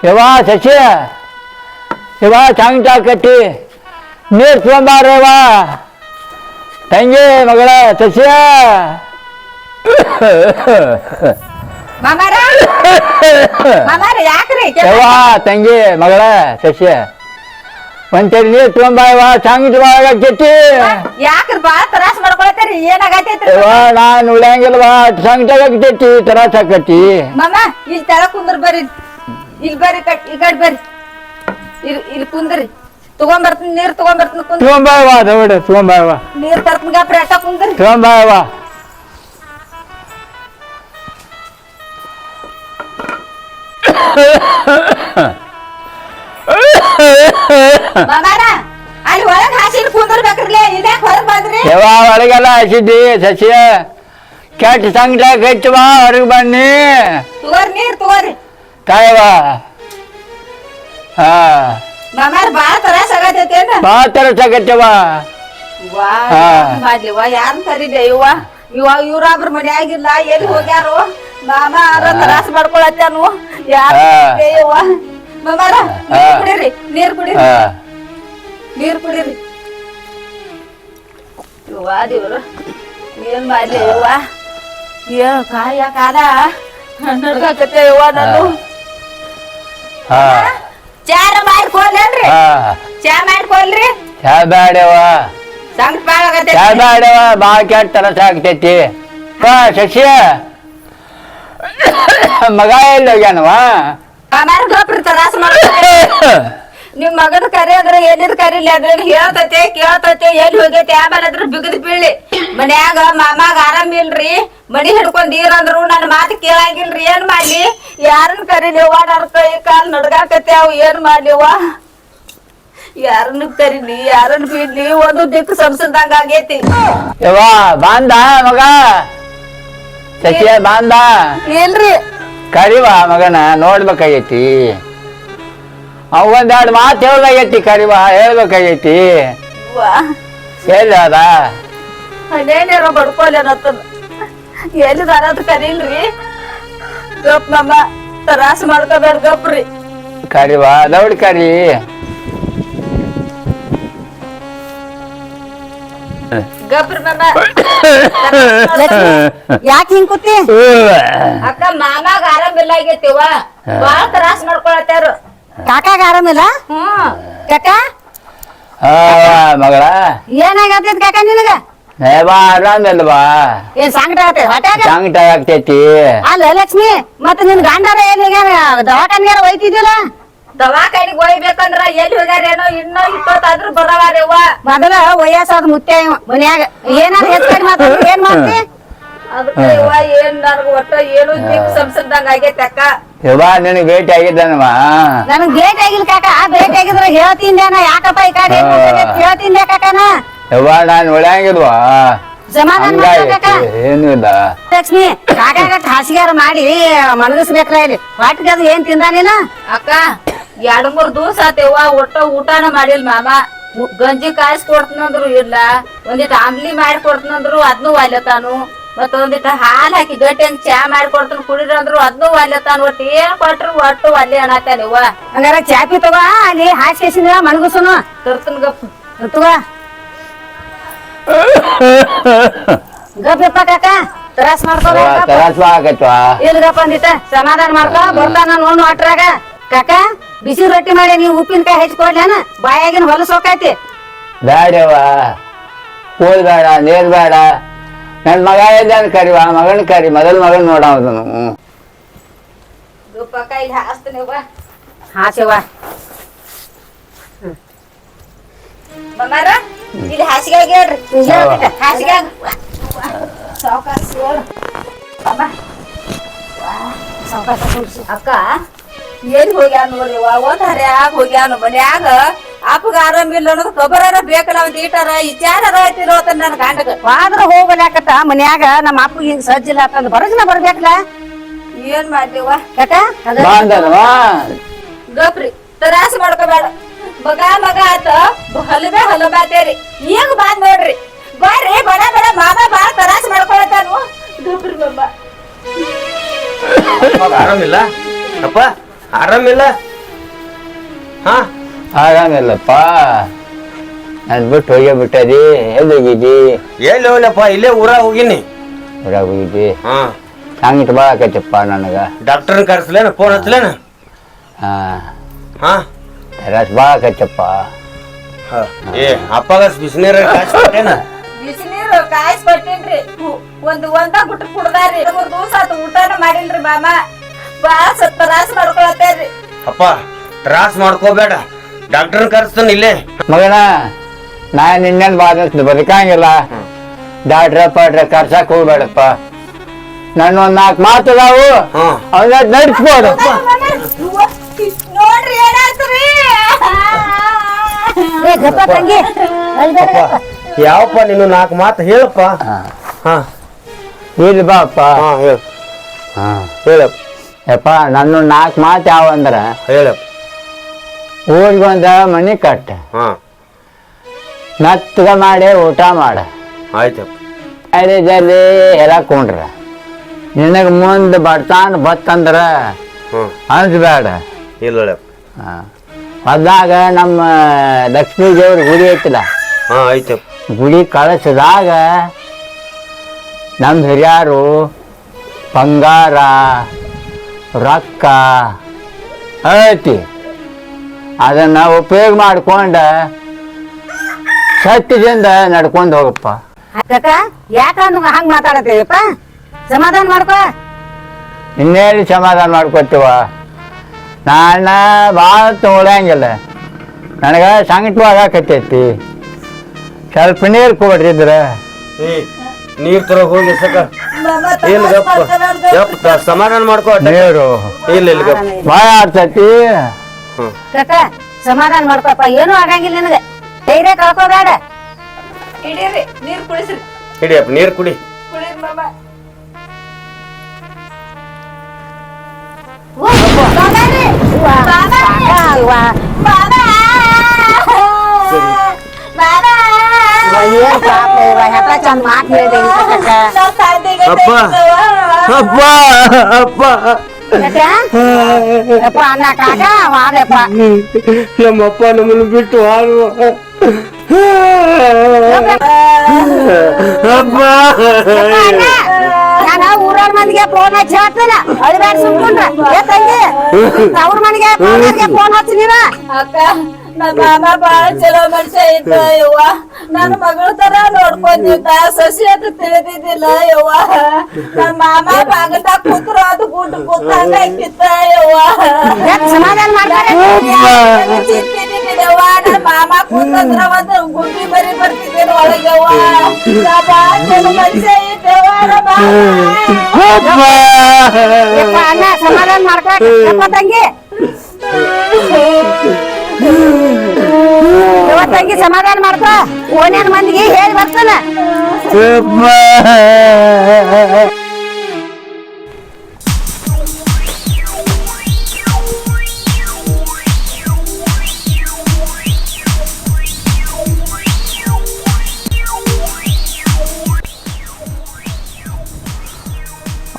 ಯವ್ವ ಶಶಿ ಯವ್ವ ಚಾಂಗ್ಟಾ ಕಟ್ಟಿ ನೀರು ತೊಗೊಂಬಾರವ್ವ ತಂಗಿ ಮಗಳ ಶಶಿ ಯವ್ವ ತಂಗಿ ಮಗಳ ಶಶಿ ಒಂದ್ಸರಿ ನೀರು ತೊಗೊಂಬಾರವ್ವ ಚಾಂಗ್ ಕಟ್ಟಿ ಯಾಕ್ರಿ ಬಾಳ ತ್ರಾಸ ಮಾಡ್ಕೊಳತ್ತೀರಿ ಏನಾಗೈತಿ ನಾನು ಉಳಿಯಂಗಿಲ್ವಾ ಸಂಗಟಾಗ ಕಟ್ಟಿ ತ್ರಾಸ ಆಕತಿ ಮಾಮ ಇಲ್ಲಿ ತೆಳ ಕುಂದ್ರ ಬರ್ರಿ ಇಲ್ಲಿ ಬರ್ರಿ ಈ ಕಡೆ ಬರ್ರಿ ಇಲ್ಲಿ ಕುಂದ್ರಿ ತಗೊಂಬರ್ತೀನಿ ನೀರ್ ತಗೊಂಬರ್ತೀನಿ ಕುಂದ್ರಿ ತೊಗೊಂಬಾರವ್ವ ದೌಡ ತೊಗೊಂಬಾರವ್ವ ನೀರ್ ತರ್ತೀನಿ ಗಾಪ್ರಿ ಅಟ್ಟ ಕುಂದ್ರಿ ತೊಗೊಂಬಾರವ್ವ ಮಾಮಾರ ಅಲ್ಲಿ ಒಳಗ್ ಹಾಸಿಲ್ ಕುಂದರ್ಬೇಕ್ರಲ್ಲ ಇದ್ಯಾಕ ಹೊರಗ್ ಬಂದ್ರಿ ಯವ್ವ ಒಳಗೆಲ್ಲ ಹಸಿದ್ದಿ ಸಸ್ಯ ಕೆಟ್ಟ ಸಂಗಟ ಕಚ್ಚುವ ಹೊರಗೆ ಬನ್ನಿ ತಗೋರಿ ನೀರ್ ತಗೋರಿ ತಾಯವ್ವ ಹಾ ಮಾಮಾರ ಬಾಳ ತ್ರಾಸ ಆಗತೈತೇನ ಭಾಳ ತ್ರಾಸ ಆಗತ್ತವ್ವ ಮಾಡ್ಲಿವ ಯಾರನ್ನ ಕರೀದೆ ಇವ್ರಾಬ್ರ ಮನ್ಯಾಗಿಲ್ಲ ಎಲ್ಲಿ ಹೋಗ್ಯಾರು ಮಾಮ ತ್ರಾಸ ಮಾಡ್ಕೊಳತ್ತಾನು ಯಾರು ಮಾಮಾರ ನೀರ್ ಕುಡೀರಿ ನೀರ್ ಕುಡೀರಿ ಯವ್ವ ದೇವ್ರ ಏನ್ ಮಾಡ್ಲಿ ಯವ್ವ ಏನ್ ಕಾಯ ಕಾಲ ನಡ್ಗಾಕತ್ತೆ ಯವ್ವ ನಾನು ಚಾರ ಮಾಡ್ಕೊಲ್ಲೇನ್ರಿ ಚಾ ಮಾಡ್ಕೊಲ್ರಿ ಚಾ ಬ್ಯಾಡವ್ವ ಸಂಗಟ ಬಾಳ ಆಗತ್ತೆ ಚಾ ಬ್ಯಾಡವ್ವ ಭಾಳ ಕೆಟ್ಟ ತ್ರಾಸ ಆಗ್ತೈತಿ ಶಶಿ ಮಗ ಎಲ್ಲಿ ಹೋಗ್ಯಾನವ ಮಾಮಾರ ಗಪ್ರಿ ತ್ರಾಸ ಮಾಡ್ಕೊತ್ತೆ ನಿಮ್ ಮಗನ ಕರಿ ಅಂದ್ರೆ ಎಲ್ಲಿದ್ ಕರಿಲಿ ಅದ್ರ ಹೇಳ್ತೈತೆ ಕೇಳ್ತೈತೆ ಎಲ್ಲಿ ಹೋಗೈತೆ ಆಮೇಲೆ ಅದ್ರ ಬಿಗದ್ ಬೀಳಿ ಮನ್ಯಾಗ ಮಾಮಾಗ ಆರಾಮ್ ಇಲ್ರಿ ಮನಿ ಹಿಡ್ಕೊಂಡ್ ಅಂದ್ರು ನನ್ ಮಾತು ಕೇಳಂಗಿಲ್ರಿ ಏನ್ ಮಾಡ್ಲಿ ಯಾರನ್ ಕರೀಲಿವ ನನ್ ಕೈ ಕಾಲ್ ನಡ್ಗಾಕತ್ತೆ ಅವ್ ಏನ್ ಮಾಡ್ಲಿವ ಯಾರನ್ನ ಕರೀಲಿ ಯಾರನ್ನ ಬೀಳ್ಲಿ ಒಂದು ದಿಕ್ಕು ಸಂಸದಂಗ ಆಗೈತಿ ಯವ್ವ ಬಾಂದ ಮಗ ಸಚಿಯ ಬಾಂದ ಇಲ್ರಿ ಕರಿವ ಮಗನ ನೋಡ್ಬೇಕಾಗೈತಿ ಅವ್ ಒಂದೆರಡು ಮಾತು ಹೇಳ್ದಾಗೈತಿ ಕರಿವ ಹೇಳ್ಬೇಕಾಗೈತಿ ಎಲ್ಲಿ ಅದ ಅಲ್ಲೇನೇನೋ ಬಡ್ಕೊಲ್ಲೇನತ್ತದ ಎಲ್ಲಿದಾರ ಅಂತ ಕರೀಲ್ರಿ ಗಪ್ ಮಾಮ ತ್ರಾಸ ಮಾಡ್ಕೋಬೇಡ ಗಪ್ರಿ ಕರಿವ ದೌಡ್ ಕರಿ ಗಪ್ರಿ ಮಾಮ ಯಾಕೆ ಹಿಂಗ್ ಕೂತಿ ಅಕ್ಕ ಮಾಮಾಗ ಆರಾಮಿಲ್ಲ ಆಗೈತಿವ ಬಾಳ ತ್ರಾಸ ಮಾಡ್ಕೊಳತ್ತಾರು ಕಾಕಾಗ ಆರಾಮಿಲ್ಲ ಕಾಕ ಮಗಳ ಏನಾಗತ್ತೈತಿ ಕಾಕ ನಿನಗ ಬಾ ಆರಾಮಿಲ್ವಾ ಏನ್ ಸಂಕಟ ಆಗತ್ತೆ ಹೊಟ್ಯಾಗ ಸಂಕಟ ಆಗ್ತೈತಿ ಅಲ್ಲ ಲಕ್ಷ್ಮಿ ಮತ್ತೆ ನಿನ್ ಗಂಡಾರ ಎಲ್ಲಿ ದವಾಖಾನಿಗಾರ ಒಯ್ತಿದ್ದಿಲ್ಲ ದವಾಖಾನಿಗೆ ಒಯ್ಬೇಕಂದ್ರ ಎಲ್ಲಿ ಹೋಗ್ಯಾರೇನೋ ಇನ್ನೂ ಇಪ್ಪತ್ತಾದ್ರೂ ಬರವಾರೇವ ಮೊದಲ ವಯಸ್ಸಾದ ಮುತ್ಯ ಮನ್ಯಾಗ ಏನಾರ ಹೆಚ್ಚಾಗಿ ಮಾತಾಡ ಏನ್ ಮಾಡ್ತಿ ಅದಕ್ಕೆ ಏನ್ ನನಗ ಒಟ್ಟ ಏನು ದಿಕ್ ಸಂಸದಂಗ ಆಗೈತೆ ಅಕ್ಕ ಯವ್ವ ನಿನಗೆ ಭೇಟಿ ಆಗಿದ್ದಾನವ ನನಗ್ ಭೇಟಿ ಆಗಿಲ್ಲ ಕಾಕ ಭೇಟಿ ಆಗಿದ್ರ ಹೇಳ್ತಿಂದೇನ ಯಾಕಪ್ಪ ಈ ಕಡೆ ಹೇಳ್ತಿಂದೆ ಕಾಕನ ಯವ್ವ ನಾನು ಒಳ್ಳೆಂಗಿಲ್ವಾ ಏನು ಇಲ್ಲ ಲಕ್ಷ್ಮಿ ಕಾಕಾಗ ಹಾಸಿಗೆರ ಮಾಡಿ ಮನಗಿಸ್ಬೇಕ್ರ ಇಲ್ಲಿ ವಾಟಿಗೆ ಅದು ಏನ್ ತಿಂದಾನೇನ ಅಕ್ಕ 2-3 ದಿವಸ ಆತೇವ ಒಟ್ಟ ಊಟನ ಮಾಡಿಲ್ ಮಾಮ ಗಂಜಿ ಕಾಯಿಸ್ ಕೊಡ್ತನಂದ್ರು ಇಲ್ಲ ಒಂದಿಟ್ಟು ಆಮ್ಲಿ ಮಾಡಿ ಕೊಡ್ತನಂದ್ರು ಅದ್ನು ವಾಲ್ಯತಾನು ಮತ್ತ ಒಂದಿಟ್ಟು ಹಾಲ್ ಹಾಕಿ ಗಟ್ಟಿ ಹಂಗ ಚಾ ಮಾಡಿ ಕೊಡ್ತಾನ ಕುಡಿದ್ರ ಅಂದ್ರು ಅದ್ನು ವಾಲ್ಯತಾನ ಒಟ್ಟು ಏನ್ ಕೊಟ್ರು ಒಟ್ಟು ಅಲ್ಲಿ ಅನ್ನತಾನಿವ ಹಂಗಾರ ಚಾಪಿ ತಗೋ ಅಲ್ಲಿ ಹಾಸಿಗೆ ಮನಗುಸುನು ತರ್ತನ್ ಗಪ್ ತಗೋ ಗಪ್ಪ ಕಾಕ ತ್ರಾಸ ಮಾಡ್ಕೋಬೇಕತ್ವಾ ಇಲ್ಗಪ್ಪ ಅಂದಿತ್ತ ಸಮಾಧಾನ ಮಾಡ್ಕೊ ಬರ್ತಾನ ನೋಡು ಅಟ್ರಾಗ ಕಾಕ ಬಿಸಿ ರೊಟ್ಟಿ ಮಾಡಿ ನೀವು ಉಪ್ಪಿನಕಾಯಿ ಹೆಚ್ಚಿಕೊಡ್ಲೇನ ಬಾಯಾಗಿನ ಹೊಲಸ ಹೋಗೈತಿ ಬೇಡವ ಕೂಲ್ ಬೇಡ ನೀರ್ ಬೇಡ ನನ್ ಮಗ ಇದ್ದಾನ ಕರಿವ ಮಗನ್ ಕರಿ ಮೊದಲ್ ಮಗನ್ ನೋಡವನು ಇಲ್ಲಿ ಹಾಸ್ತೀನಿವ ಹಾಸಿವ ಮಮ್ಮಾರ ಇಲ್ಲಿ ಹಾಸಿಗೆ ಹೇಳ್ರಿ ಹಾಸಿಗೆ ಅಕ್ಕ ಏನ್ ಹೋಗ್ಯಾನ ನೋಡಿವ ಒಂದ್ ಹರ್ಯಾಗ ಹೋಗ್ಯಾನ ಮನ್ಯಾಗ ಅಪ್ಪಗ ಆರಾಮಿಲ್ಲ ಅನ್ನೋದು ಖಬರಾರ ಬೇಕಲ್ಲ ಒಂದ್ ಈಟಾರ ವಿಚಾರ ಐತಿರೋ ನನ್ ಗಂಡಗ ಆದ್ರ ಹೋಗಲಾಕತ್ತ ಮನ್ಯಾಗ ನಮ್ಮ ಅಪ್ಪಗ ಹಿಂಗ್ ಸಜ್ಜಿಲ್ಲ ಅಂತಂದ್ ಬರಜನ ಬರ್ಬೇಕಲ್ಲ ಏನ್ ಮಾಡ್ಲಿವ ಗಪ್ರಿ ತ್ರಾಸ ಮಾಡ್ಕೋಬೇಡ ಮಗ ಆತ ಹಲಬಾತೇರಿ ಈಗ ಬಂದ್ ನೋಡ್ರಿ ಬರ್ರಿ ಬಡ ಮಾಮ ಬಾಳ ತ್ರಾಸ ಅಪ್ಪ ಆರಾಮಿಲ್ಲ ಅಪ್ಪ ಆರಾಮಿಲ್ಲ ಹಾ ಆರಾಮಿಲ್ಲಪ್ಪ ನಾನು ಬಿಟ್ಟು ಹೋಗೇ ಬಿಟ್ಟದಿ ಎಲ್ಲಿ ಹೋಗಿದ್ದಿ ಎಲ್ಲಿ ಹೋಗ್ಲಪ್ಪ ಇಲ್ಲೇ ಊರಾಗ ಹೋಗಿನಿ ಹೊರಗೆ ಹೋಗಿದ್ದಿ ಹಾ ಹಂಗಿಟ್ಟು ಬಾಳಕೈತಪ್ಪ ನನಗೆ ಡಾಕ್ಟರ್ ಕರ್ಸ್ಲೇನ ಫೋನ್ ಹಚ್ಲೇನ ಹಾಂ ಹಾ ರಸ್ ಬಾಳಕೈತಪ್ಪ ಏ ಅಪ್ಪಗ ಬಿಸಿನೀರ ಕಾಯಿಸ್ಕೊಟ್ಟೇನ ಬಿಸಿನೀರು ಕಾಯಿಸ್ ಕೊಟ್ಟೇನ್ರಿ ಒಂದ ಗುಟ್ಟ ಕುಡ್ದಾರಿ 3 ದಿವಸ ಆತು ಊಟನ ಮಾಡಿಲ್ರಿ ಮಾಮ ಬಾಳ ತ್ರಾಸ ಮಾಡ್ಕೊಳತ್ತೇರಿ ಅಪ್ಪ ತ್ರಾಸ್ ಮಾಡ್ಕೋಬೇಡ ಡಾಕ್ಟರ್ ಕರ್ಸ್ತಾನ ಇಲ್ಲೇ ಮಗನ ನಾನು ನಿನ್ನೇನು ಬಾಧಿಸ್ದು ಬದುಕಂಗಿಲ್ಲ ಡಾಕ್ಟ್ರ ಪಾಟ್ರ ಕರ್ಸಕ್ ಹೋಗ್ಬೇಡಪ್ಪ ನನ್ನ ಒಂದ್ 4 ಮಾತು ಅದಾವು ಹ್ಮ್ ಅವನ್ನ ನಡ್ಸ್ಬೋದು ನೋಡ್ರಿ ಏನಾಯ್ತ್ರಿ ಯಾವಪ್ಪ ನೀನು 4 ಮಾತು ಹೇಳಪ್ಪ ಹಾ ಇಲ್ಲಿ ಬಾಪ್ಪ ಹಾ ಹೇಳ ಹಾ ಹೇಳಪ್ಪ ಯಪ್ಪ ನನ್ನ 4 ಮಾತು ಯಾವ ಅಂದ್ರ ಹೇಳಪ್ಪ ಊರಿಗೊಂದ ಮನಿ ಕಟ್ಟ ಹಾ ಮೆತ್ತಗ ಮಾಡಿ ಊಟ ಮಾಡ ಆಯ್ತಪ್ಪ ಅಲ್ಲಿದಲ್ಲಿ ಹೇಳಕೊಂಡ್ರ ನಿನಗೆ ಮುಂದೆ ಬಡ್ತಾನ ಬತ್ತಂದ್ರ ಹ್ಮ್ ಅನ್ಸ್ಬೇಡ ಇಲ್ಲ ಹೇಳಪ್ಪ ಅದಾಗ ನಮ್ಮ ಲಕ್ಷ್ಮೀ ದೇವ್ರ ಗುಡಿ ಐತಿಲ್ಲ ಹಾ ಆಯ್ತಪ್ಪ ಗುಡಿ ಕಳಿಸಿದಾಗ ನಮ್ಮ ಹಿರಿಯರು ಬಂಗಾರ ರೊಕ್ಕ ಐತಿ ಅದನ್ನ ಉಪಯೋಗ ಮಾಡ್ಕೊಂಡ ಸತ್ಯದಿಂದ ನಡ್ಕೊಂಡು ಹೋಗಪ್ಪ ಅಕ್ಕ ಯಾಕ ಹಂಗ ಮಾತಾಡತ್ತೀವಪ್ಪ ಸಮಾಧಾನ ಮಾಡ್ಕೋ ಇನ್ನೇಳಿ ಸಮಾಧಾನ ಮಾಡ್ಕೊತೀವ ನಾನು ಭಾಳ ತೊಗೊಳಂಗಿಲ್ಲ ನನಗೆ ಸಂಕಟವಾಗಕತ್ತೈತಿ ಸ್ವಲ್ಪ ನೀರು ಕೊಡ್ರಿದ್ರ ಏ ನೀರ್ ತರ ಹೋಗಿ ಸಕ ಇಲ್ಲ ಗಪ್ಪ ಯಪ್ಪ ಸಮಾಧಾನ ಮಾಡ್ಕೋ ನೀರು ಇಲ್ಲ ಇಲ್ಲ ಗಪ್ಪ ಭಾಳ ಆಡ್ತೈತಿ ಹ್ಮ್ ಕಕ್ಕ ಸಮಾಧಾನ ಮಾಡ್ಕೊಪ್ಪ ಏನು ಆಗಂಗಿಲ್ಲ ನಿನಗೆ ಧೈರ್ಯ ಕಳ್ಕೋಬೇಡ ಹಿಡೀರಿ ನೀರ್ ಕುಡಿಸ್ರಿ ಹಿಡಿಯಪ್ಪ ನೀರ್ ಕುಡಿ ಕುಡೀರಿ ಮಾಮ ಚಂದ ಮಾತು ಹೇಳಿದೆ ಅಪ್ಪ ಅಪ್ಪ ಅಪ್ಪ ಅಪ್ಪ ಅನ್ನ ಕಾಕ ವಾದಪ್ಪ ನಮ್ಮಪ್ಪ ನಮ್ಮನ್ನು ಬಿಟ್ಟು ಹಾಳು ಅಪ್ಪ ನಾನು ಊರವ್ರ ಮಂದಿಗೆ ಫೋನ್ ಹಚ್ಚಿ ಹೇಳ್ತೇನೆ ಅಳಿಬೇಡ ಸುಮ್ಕೊಂಡ್ರ ಏ ತಂಗಿ ಅವ್ರ ಮನೆಗೆ ಫೋನ್ ಹಚ್ಚಿ ನೀವ ಅಕ್ಕ ನಮ್ಮ ಮಾಮ ಬಾಳ ಚಲೋ ಮನುಷ್ಯ ಇದ್ದ ಯವ್ವ ನನ್ನ ಮಗಳ ತರ ನೋಡ್ಕೊಂಡಿದ್ದ ಸಸಿ ಅಂತ ತಿಳಿದಿದ್ದಿಲ್ಲ ಯವ್ವ ನನ್ನ ಮಾಮ ಬಾಗದಾಗ ಕೂತ್ರ ಅದು ಗುಡ್ಡು ಕೂತಂಗ ಇಕ್ಕಿತ್ತ ಯವ್ವ ಸಮಾಧಾನ ಮಾಡ್ತಾರೆ ಚಿಂತಿದ್ದಿಲ್ಲವ್ವ ನನ್ನ ಮಾಮ ಕೂತಂದ್ರ ಒಂದು ಗುಡ್ಡಿ ಬರಿ ಬರ್ತಿದ್ದೇನೆ ಒಳಗವ್ವ ಬಾಳ ಚಲೋ ಮನುಷ್ಯ ಇದ್ದವ್ವ ಅಣ್ಣ ಸಮಾಧಾನ ಮಾಡ್ಕೊ ತಂಗಿ ತಂಗಿ ಸಮಾಧಾನ ಮಾಡ್ಕೊ ಓನೇನ್ ಮಂದಿಗೆ ಹೇಳಿ ಬರ್ತಾನ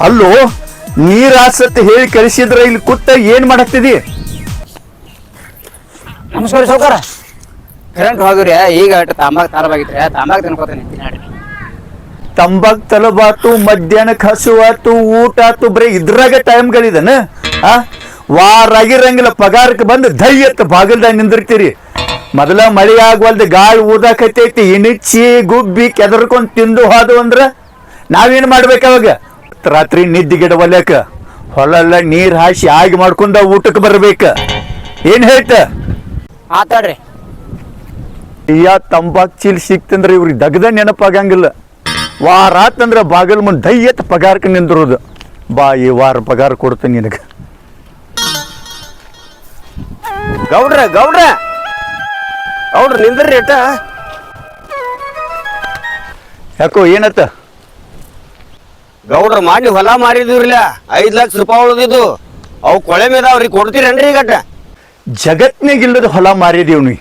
ಅಲ್ಲೋ ನೀರ್ ಆಸತ್ತೆ ಹೇಳಿ ಕಳಿಸಿದ್ರ ಇಲ್ಲಿ ಕೂತ ಏನ್ ಮಾಡಾಕ್ತಿದಿ ನಮಸ್ಕಾರ ಸೌಕರ ಕರೆಂಟ್ ಹೋಗಿರಿ ಈಗ ತಾಂಬಾಕ್ ತಾರಬಾಗಿತ್ರಿ ತಾಂಬಾಕ್ ತಿನ್ಕೋತೀನಿ ತಂಬಾಕ್ ತಲಬಾತು ಮಧ್ಯಾಹ್ನಕ್ಕೆ ಹಸುವಾತು ಊಟ ಆತು ಬರೀ ಇದ್ರಾಗ ಟೈಮ್ಗಳಿದನ ಆ ವಾರಾಗಿರಂಗಿಲ್ಲ ಪಗಾರಕ್ಕೆ ಬಂದು ದಯ್ಯತ್ ಬಾಗಲ್ದಾಗ ನಿಂದಿರ್ತೀರಿ ಮೊದಲ ಮಳೆ ಆಗ್ವಲ್ದು ಗಾಳಿ ಊದಾಕತ್ತೈತಿ ಇಣಿಚ್ಚಿ ಗುಬ್ಬಿ ಕೆದರ್ಕೊಂಡ್ ತಿಂದು ಹೋದು ಅಂದ್ರ ನಾವೇನ್ ಮಾಡ್ಬೇಕು ಅವಾಗ ರಾತ್ರಿ ನಿದ್ದಿಗಿಡ ಒಲ್ಯಾಕ ಹೊಲ ನೀರ್ ಹಾಸಿ ಆಗಿ ಮಾಡ್ಕೊಂಡ ಊಟಕ್ಕೆ ಬರ್ಬೇಕ ಏನ್ ಹೇಳ್ತ ಆತಾಡ್ರಿ ತಂಬಾಕ್ ಚೀಲ್ ಸಿಕ್ತಂದ್ರ ಇವ್ರಿಗೆ ದಗದ ನೆನಪಾಗಂಗಿಲ್ಲ ವಾರ ಆತಂದ್ರ ಬಾಗಲ್ ಮುಂದೆ ದಯ್ಯತ್ ಪಗಾರಕ್ಕೆ ನಿಂದಿರೋದು ಬಾ ಈ ವಾರ ಪಗಾರ ಕೊಡ್ತೀನಿ ನಿನಗ ಗೌಡ್ರ ಗೌಡ್ರ ಗೌಡ್ರ ನಿಂದ್ರಿ ಏಟ ಯಾಕೋ ಏನತ್ತ ಗೌಡ್ರ ಮಾಡಿ ಹೊಲ ಮಾರಿದಿವ್ರಲ್ಲ 5 ಲಕ್ಷ ರೂಪಾಯಿ ಉಳಿದಿದ್ದು ಅವು ಕೊಳೆ ಮೇದಾವ್ರಿ ಕೊಡ್ತೀರೇನ್ರಿ ಈಗಟ್ಟ ಜಗತ್ನಾಗಿಲ್ಲದ ಹೊಲ ಮಾರಿದೀವ್ ನೀ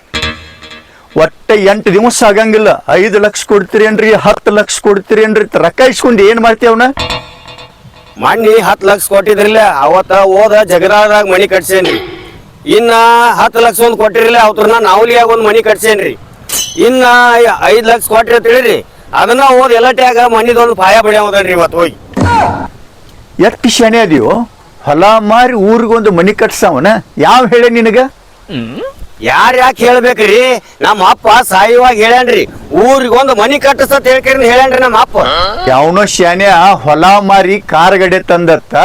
ಒಟ್ಟ 8 ದಿವಸ ಆಗಂಗಿಲ್ಲ 5 ಲಕ್ಷ ಕೊಡ್ತೀರೇನ್ರಿ 10 ಲಕ್ಷ ಕೊಡ್ತೀರೇನ್ರಿ ರೊಕ್ಕ ಇಸ್ಕೊಂಡು ಏನ್ ಮಾಡ್ತೀವನ ಮಣ್ಣಿ 10 ಲಕ್ಷ ಕೊಟ್ಟಿದ್ರಿಲ್ಲ ಅವತ್ತ ಹೋದ ಜಗದಾದಾಗ ಮನಿ ಕಟ್ಸೇನ್ರಿ. ಇನ್ನ 10 ಲಕ್ಷ ಒಂದು ಕೊಟ್ಟಿರಲಿಲ್ಲ ಅವ್ರನ್ನ ನಾವಲಿಯಾಗ ಒಂದು ಮನಿ ಕಟ್ಸೇನ್ರಿ. ಇನ್ನ 5 ಲಕ್ಷ ಕೊಟ್ರಿ ಅಂತ ಹೇಳಿರಿ ಅದನ್ನ ಹೋದ ಎಲ್ಲಟ್ಯಾಗ ಮನಿದೊಂದು ಪಾಯ ಬಡಿಯೋದನ್ರಿ ಇವತ್ತು ಹೋಗಿ. ಎಷ್ಟು ಶಾಣೆ ಅದೀವೋ, ಹೊಲ ಮಾರಿ ಊರಿಗೊಂದು ಮನಿ ಕಟ್ಸವನ ಯಾವ ಹೇಳಿ ನಿನಗ? ಯಾಕೆ ಹೇಳ್ಬೇಕ್ರಿ? ನಮ್ಮ ಅಪ್ಪ ಸಾಯುವಾಗ ಹೇಳ್ಯಾನ್ರಿ ಊರಿಗೊಂದು ಮನಿ ಕಟ್ಟಿಸತ್ ಹೇಳ್ಕೇರಿ ಹೇಳ್ಯಾನ್ರಿ ನಮ್ಮ ಅಪ್ಪ. ಯಾವನೋ ಶಾನ್ಯ ಹೊಲ ಮಾರಿ ಕಾರ್ ಗಾಡಿ ತಂದತ್ತ,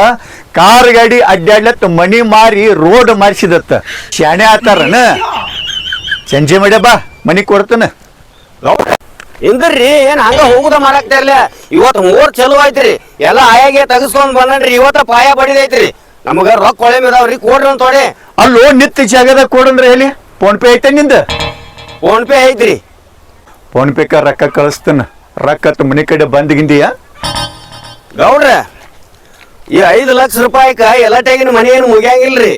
ಕಾರ್ ಗಾಡಿ ಅಡ್ಡಾಡ್ಲತ್ತ ಮನಿ ಮಾರಿ ರೋಡ್ ಮಾಡಿಸಿದತ್ತ. ಶಾಣೆ ಆತಾರನ? ಸಂಜೆ ಮಾಡ್ಯ ಬಾ ಮನಿ ಕೊಡ್ತಾನ. ಇಂದ್ರಿ ಏನ್ ಹಂಗ ಹೋಗುದ ಮಾಡಾಕ್ತಾ ಇರ್ಲ. ಇವತ್ತು 3 ಚಲೋ ಐತ್ರಿ, ಎಲ್ಲ ಆಯಾಗೆ ತೆಗಿಸ್ಕೊಂಡ್ ಬಂದನ್ರಿ. ಇವತ್ತ ಪಾಯ ಬಡಿದೈತ್ರಿ. ನಮಗ ರೊಕ್ಕ ಕೊಳೆ ಮೇದಾವ್ರಿ, ಕೊಡ್ರಿ ಒಂದ್ ತೊಡೆ. ಅಲ್ಲೋ ನಿತ್ಯ ಜಾಗದಾಗ ಕೊಡಂದ್ರೆ ಹೇಳಿ. ಫೋನ್ ಪೇ ಐತೆ ನಿಂದ? ಫೋನ್ ಪೇ ಐತ್ರಿ. ಫೋನ್ ಪೇಕ ರೊಕ್ಕ ಕಳಿಸ್ತಾನ. ರೊಕ್ಕ ಮನಿ ಕಡೆ ಬಂದ್ಗಿಂದಿಯಾ ಗೌಡ್ರ? ಈ 5 ಲಕ್ಷ ರೂಪಾಯಿಕ ಎಲ್ಲಟೆಗಿನ ಮನಿ ಏನು ಮುಗಿಯಂಗಿಲ್ರಿ.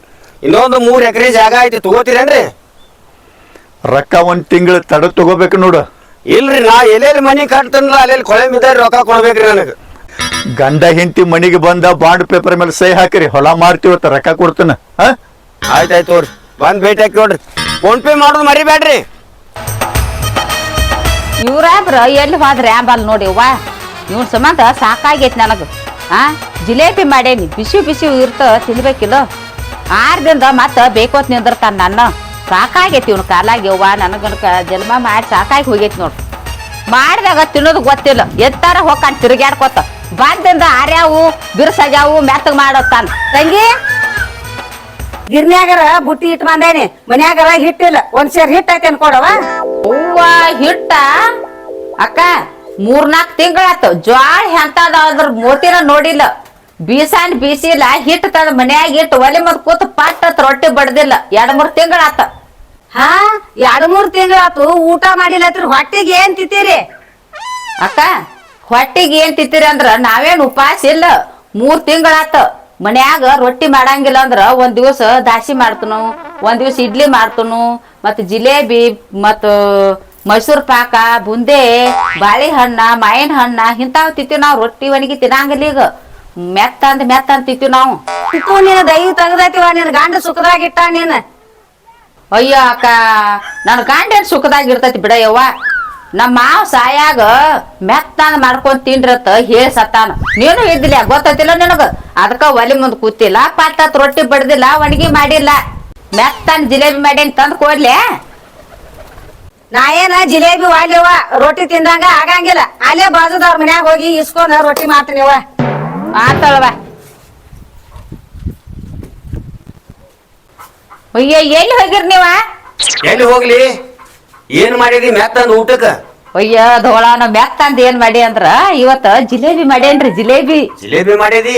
ಇನ್ನೊಂದು 3 ಎಕರೆ ಜಾಗ ಐತಿ, ತಗೋತೀರೇನ್ರಿ? ರೊಕ್ಕ 1 ತಿಂಗಳು ತಡ ತಗೋಬೇಕು ನೋಡು. ಇಲ್ರಿ, ನಾ ಎಲ್ಲೆಲ್ಲಿ ಮನಿ ಕಟ್ತನಲ್ಲ ಅಲ್ಲೆಲ್ಲಿ ಕೊಳೆ ಮಿದ್ದಾರಿ ರೊಕ್ಕ ಕೊಡ್ಬೇಕ್ರಿ ನನಗ. ಗಂಡ ಹೆಂಡತಿ ಮನಿಗೆ ಬಂದ ಬಾಂಡ್ ಪೇಪರ್ ಮೇಲೆ ಸಹಿ ಹಾಕಿರಿ, ಹೊಲ ಮಾರ್ತೀವತ್ತ ರೊಕ್ಕ ಕೊಡ್ತಾನ. ಆಯ್ತಾಯ್ತು ತೋರಿ, ಬಂದ್ ಭೇಟಿ ಹಾಕಿ ನೋಡ್ರಿ. ಫೋನ್ ಪೇ ಮಾಡೋದು ಮರಿಬೇಡ್ರಿ. ಇವ್ರಾಬ್ರ ಎಲ್ಲಿ ಹೋದ್ರೆ ಆಂಬಲ್ ನೋಡಿ ಅವ್ವ, ಇವನ್ ಸಂಬಂಧ ಸಾಕಾಗೈತಿ ನನಗ. ಜಿಲೇಬಿ ಮಾಡೇನಿ, ಬಿಸಿ ಬಿಸಿ ಇರ್ತ ತಿನ್ಬೇಕಿಲ್ಲ. 6 ದಿನದ ಮತ್ತ ಬೇಕೋತ್ ನಿಂದಿರ್ತಾನ. ನನ್ನ ಸಾಕಾಗೈತಿ ಇವ್ನ ಕಾಲಾಗಿ ಅವ್ವ. ನನಗನಕ ಜನ್ಮ ಮಾಡಿ ಸಾಕಾಗಿ ಹೋಗೈತಿ ನೋಡ್ರಿ. ಮಾಡಿದಾಗ ತಿನ್ನೋದು ಗೊತ್ತಿಲ್ಲ, ಎತ್ತಾರ ಹೋಗ್ತಾನ ತಿರುಗಾಡ್ಕೊತ. ಬಂದಿಂದ ಆರ್ಯಾವು ಬಿರ್ಸಾಗ್ಯಾವು ಮೆತ್ತಗ್ ಮಾಡತ್ತಾನ. ತಂಗಿ ಗಿರ್ನ್ಯಾಗರ ಬುಟ್ಟಿ ಇಟ್ಟು ಬಂದೇನಿ, ಮನ್ಯಾಗರ ಹಿಟ್ಟಿಲ್ಲ. 1 ಸೇರ್ ಹಿಟ್ಟು ಐತೆ ಅನ್ಕೊಡವ. ಹೂವ ಹಿಟ್ಟ ಅಕ್ಕ 3-4 ತಿಂಗಳಾತು. ಜ್ವಾಳ ಎಂತದ ಮೋತಿನ ನೋಡಿಲ್ಲ, ಬೀಸಾನ್ ಬೀಸಿಲ್ಲ. ಹಿಟ್ಟು ತಂದ ಮನ್ಯಾಗ ಇಟ್ಟು ಒಲೆ ಮದ್ ಕೂತ್ ಪಟ್ಟ ರೊಟ್ಟಿ ಬಡ್ದಿಲ್ಲ. 2-3 ತಿಂಗಳಾತ. 2-3 ತಿಂಗಳಾತು ಊಟ ಮಾಡಿಲ್ಲತ್ರಿ. ಹೊಟ್ಟಿಗೆ ಏನ್ ತಿತ್ತೀರಿ ಅಕ್ಕ? ಹೊಟ್ಟಿಗೆ ಏನ್ ತಿತ್ತೀರಿ ಅಂದ್ರ ನಾವೇನ್ ಉಪವಾಸ ಇಲ್ಲ. 3 ತಿಂಗಳಾತ ಮನ್ಯಾಗ ರೊಟ್ಟಿ ಮಾಡಂಗಿಲ್ಲ ಅಂದ್ರ ಒಂದ್ ದಿವಸ ದಾಸಿ ಮಾಡ್ತನು, ಒಂದ್ ದಿವಸ ಇಡ್ಲಿ ಮಾಡ್ತನು, ಮತ್ ಜಿಲೇಬಿ, ಮತ್ ಮೈಸೂರ್ ಪಾಕ, ಬುಂದೆ, ಬಾಳೆಹಣ್ಣ, ಮಾವಿನ ಹಣ್ಣ ಇಂತಾವ್ ತಿತ್ತೀವಿ ನಾವು. ರೊಟ್ಟಿ ಒಣಗಿ ತಿನ್ನಂಗಿಲ್ಲ ಈಗ. ಮೆತ್ತ ಅಂತ ತಿತ್ತೀವಿ ನಾವು. ನೀನು ದೈವ ತೆಗ್ದೈತಿವ, ನಿನ್ ಗಂಡ ಸುಖದಾಗಿಟ್ಟ ನೀನ್. ಅಯ್ಯ ಅಕ್ಕ, ನನ್ ಗಂಡ ಏನ್ ಸುಖದಾಗ ಇರ್ತೈತಿ ಬಿಡಯ್ಯವ್ವ. ನಮ್ಮ ಮಾವ ಸಾಯಾಗ ಮೆತ್ತಂದ ಮಾಡ್ಕೊಂಡ್ ತಿನ್ರತ್ತ ಹೇಳಿ ಸತ್ತಾನ. ನೀನು ಇದ್ದಿಲ್ಲ, ಗೊತ್ತೈತಿಲ್ಲ ನಿನಗ. ಅದಕ್ಕ ಒಲಿ ಮುಂದ್ ಕೂತಿಲ್ಲ, ಪಟ್ಟತ್ ರೊಟ್ಟಿ ಬಡ್ದಿಲ್ಲ, ಒಣಗಿ ಮಾಡಿಲ್ಲ. ಮೆತ್ತಂದ್ ಜಿಲೇಬಿ ಮಾಡೇನ್ ತಂದ್ ಕೊಡ್ಲೆ? ನಾ ಏನ ಜಿಲೇಬಿ ವಾಡ್ಲಿವ, ರೊಟ್ಟಿ ತಿಂದಂಗ ಆಗಂಗಿಲ್ಲ. ಅಲ್ಲೇ ಬಾಜುದವ್ರ ಮನ್ಯಾಗ ಹೋಗಿ ಇಸ್ಕೊಂಡ ರೊಟ್ಟಿ ಮಾಡ್ತೀನಿವ. ಆತಳವ. ಅಯ್ಯ ಎಲ್ಲಿ ಹೋಗಿರ್ ನೀವ? ಎಲ್ಲಿ ಹೋಗ್ಲಿ? ಏನ್ ಮಾಡಿದಿ ಮ್ಯಾತ್ತಂದ್ ಊಟಕ್ಕ? ಅಯ್ಯ ಧೋಳಾನ ಮೆತ್ತಂದ್ ಏನ್ ಮಾಡಿ ಅಂದ್ರ ಇವತ್ತ ಜಿಲೇಬಿ ಮಾಡೇನ್ರಿ. ಜಿಲೇಬಿ ಮಾಡಿದಿ?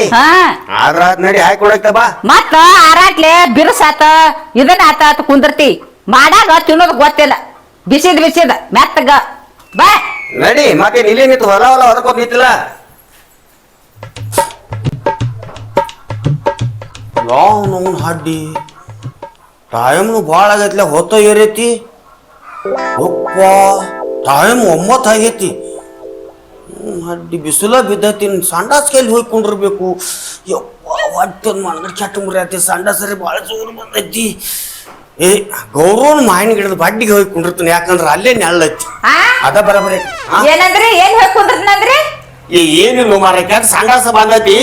ಆದ್ರ ನಡಿ ಹಾಕಿ ಕೊಡಕ್ತ ಬಾ. ಮತ್ತ ಆರಾಟ್ಲೆ ಬಿರ್ಸಾತ ಇದನ್ನ ಆತ ಕುಂದಿರ್ತಿ. ಮಾಡಾಗ ತಿನ್ನೋದು ಗೊತ್ತಿಲ್ಲ, ಬಿಸಿದ್ ಮೆತ್ತಗ ಬಾ ನಡಿ. ಮತ್ತೆ ಇಲ್ಲಿ ನಿಂತು ಹೊಲ ಹೊರಕೋತ್ ನಿಂತಿಲ್ಲ. ಯಾವ ಹಡ್ಡಿ ಟೈಮ್ನು ಭಾಳ ಆಗೈತ್ಲ, ಹೊತ್ತ ಏರೈತಿ. ಒಪ್ಪ ಟೈಮ್ 9 ಆಗೈತಿ. ಹಡ್ಡಿ ಬಿಸಿಲ ಬಿದ್ದೈತಿ. ಸಂಡಾಸ್ ಕೈಲಿ ಹೋಗಿ ಕುಂಡಿರ್ಬೇಕು. ಯಪ್ಪ ಹೊಟ್ಟೆ ಮನಗಡೆ ಕೆಟ್ಟ ಮುರಿಯತಿ. ಸಂಡಾಸರಿ ಭಾಳ ಜೋರು ಬಂದೈತಿ. ಗೌರವನ ಮಾವಿನ ಗಿಡದ ಬಡ್ಡಿಗೆ ಹೋಗಿ ಕುಂಡಿರ್ತೀನಿ, ಯಾಕಂದ್ರೆ ಅಲ್ಲೇ ನೆಳ್ಳೈತಿ. ಅದ ಬರಬರಿ. ಏನಂದ್ರಿ? ಏನ್ ಹೋಗಿ ಕುಂದ್ರನಂದ್ರಿ? ಏನಿಲ್ಲ ಮಾರಕ್ಕೆ, ಸಂಡಾಸ ಬಂದೈತಿ,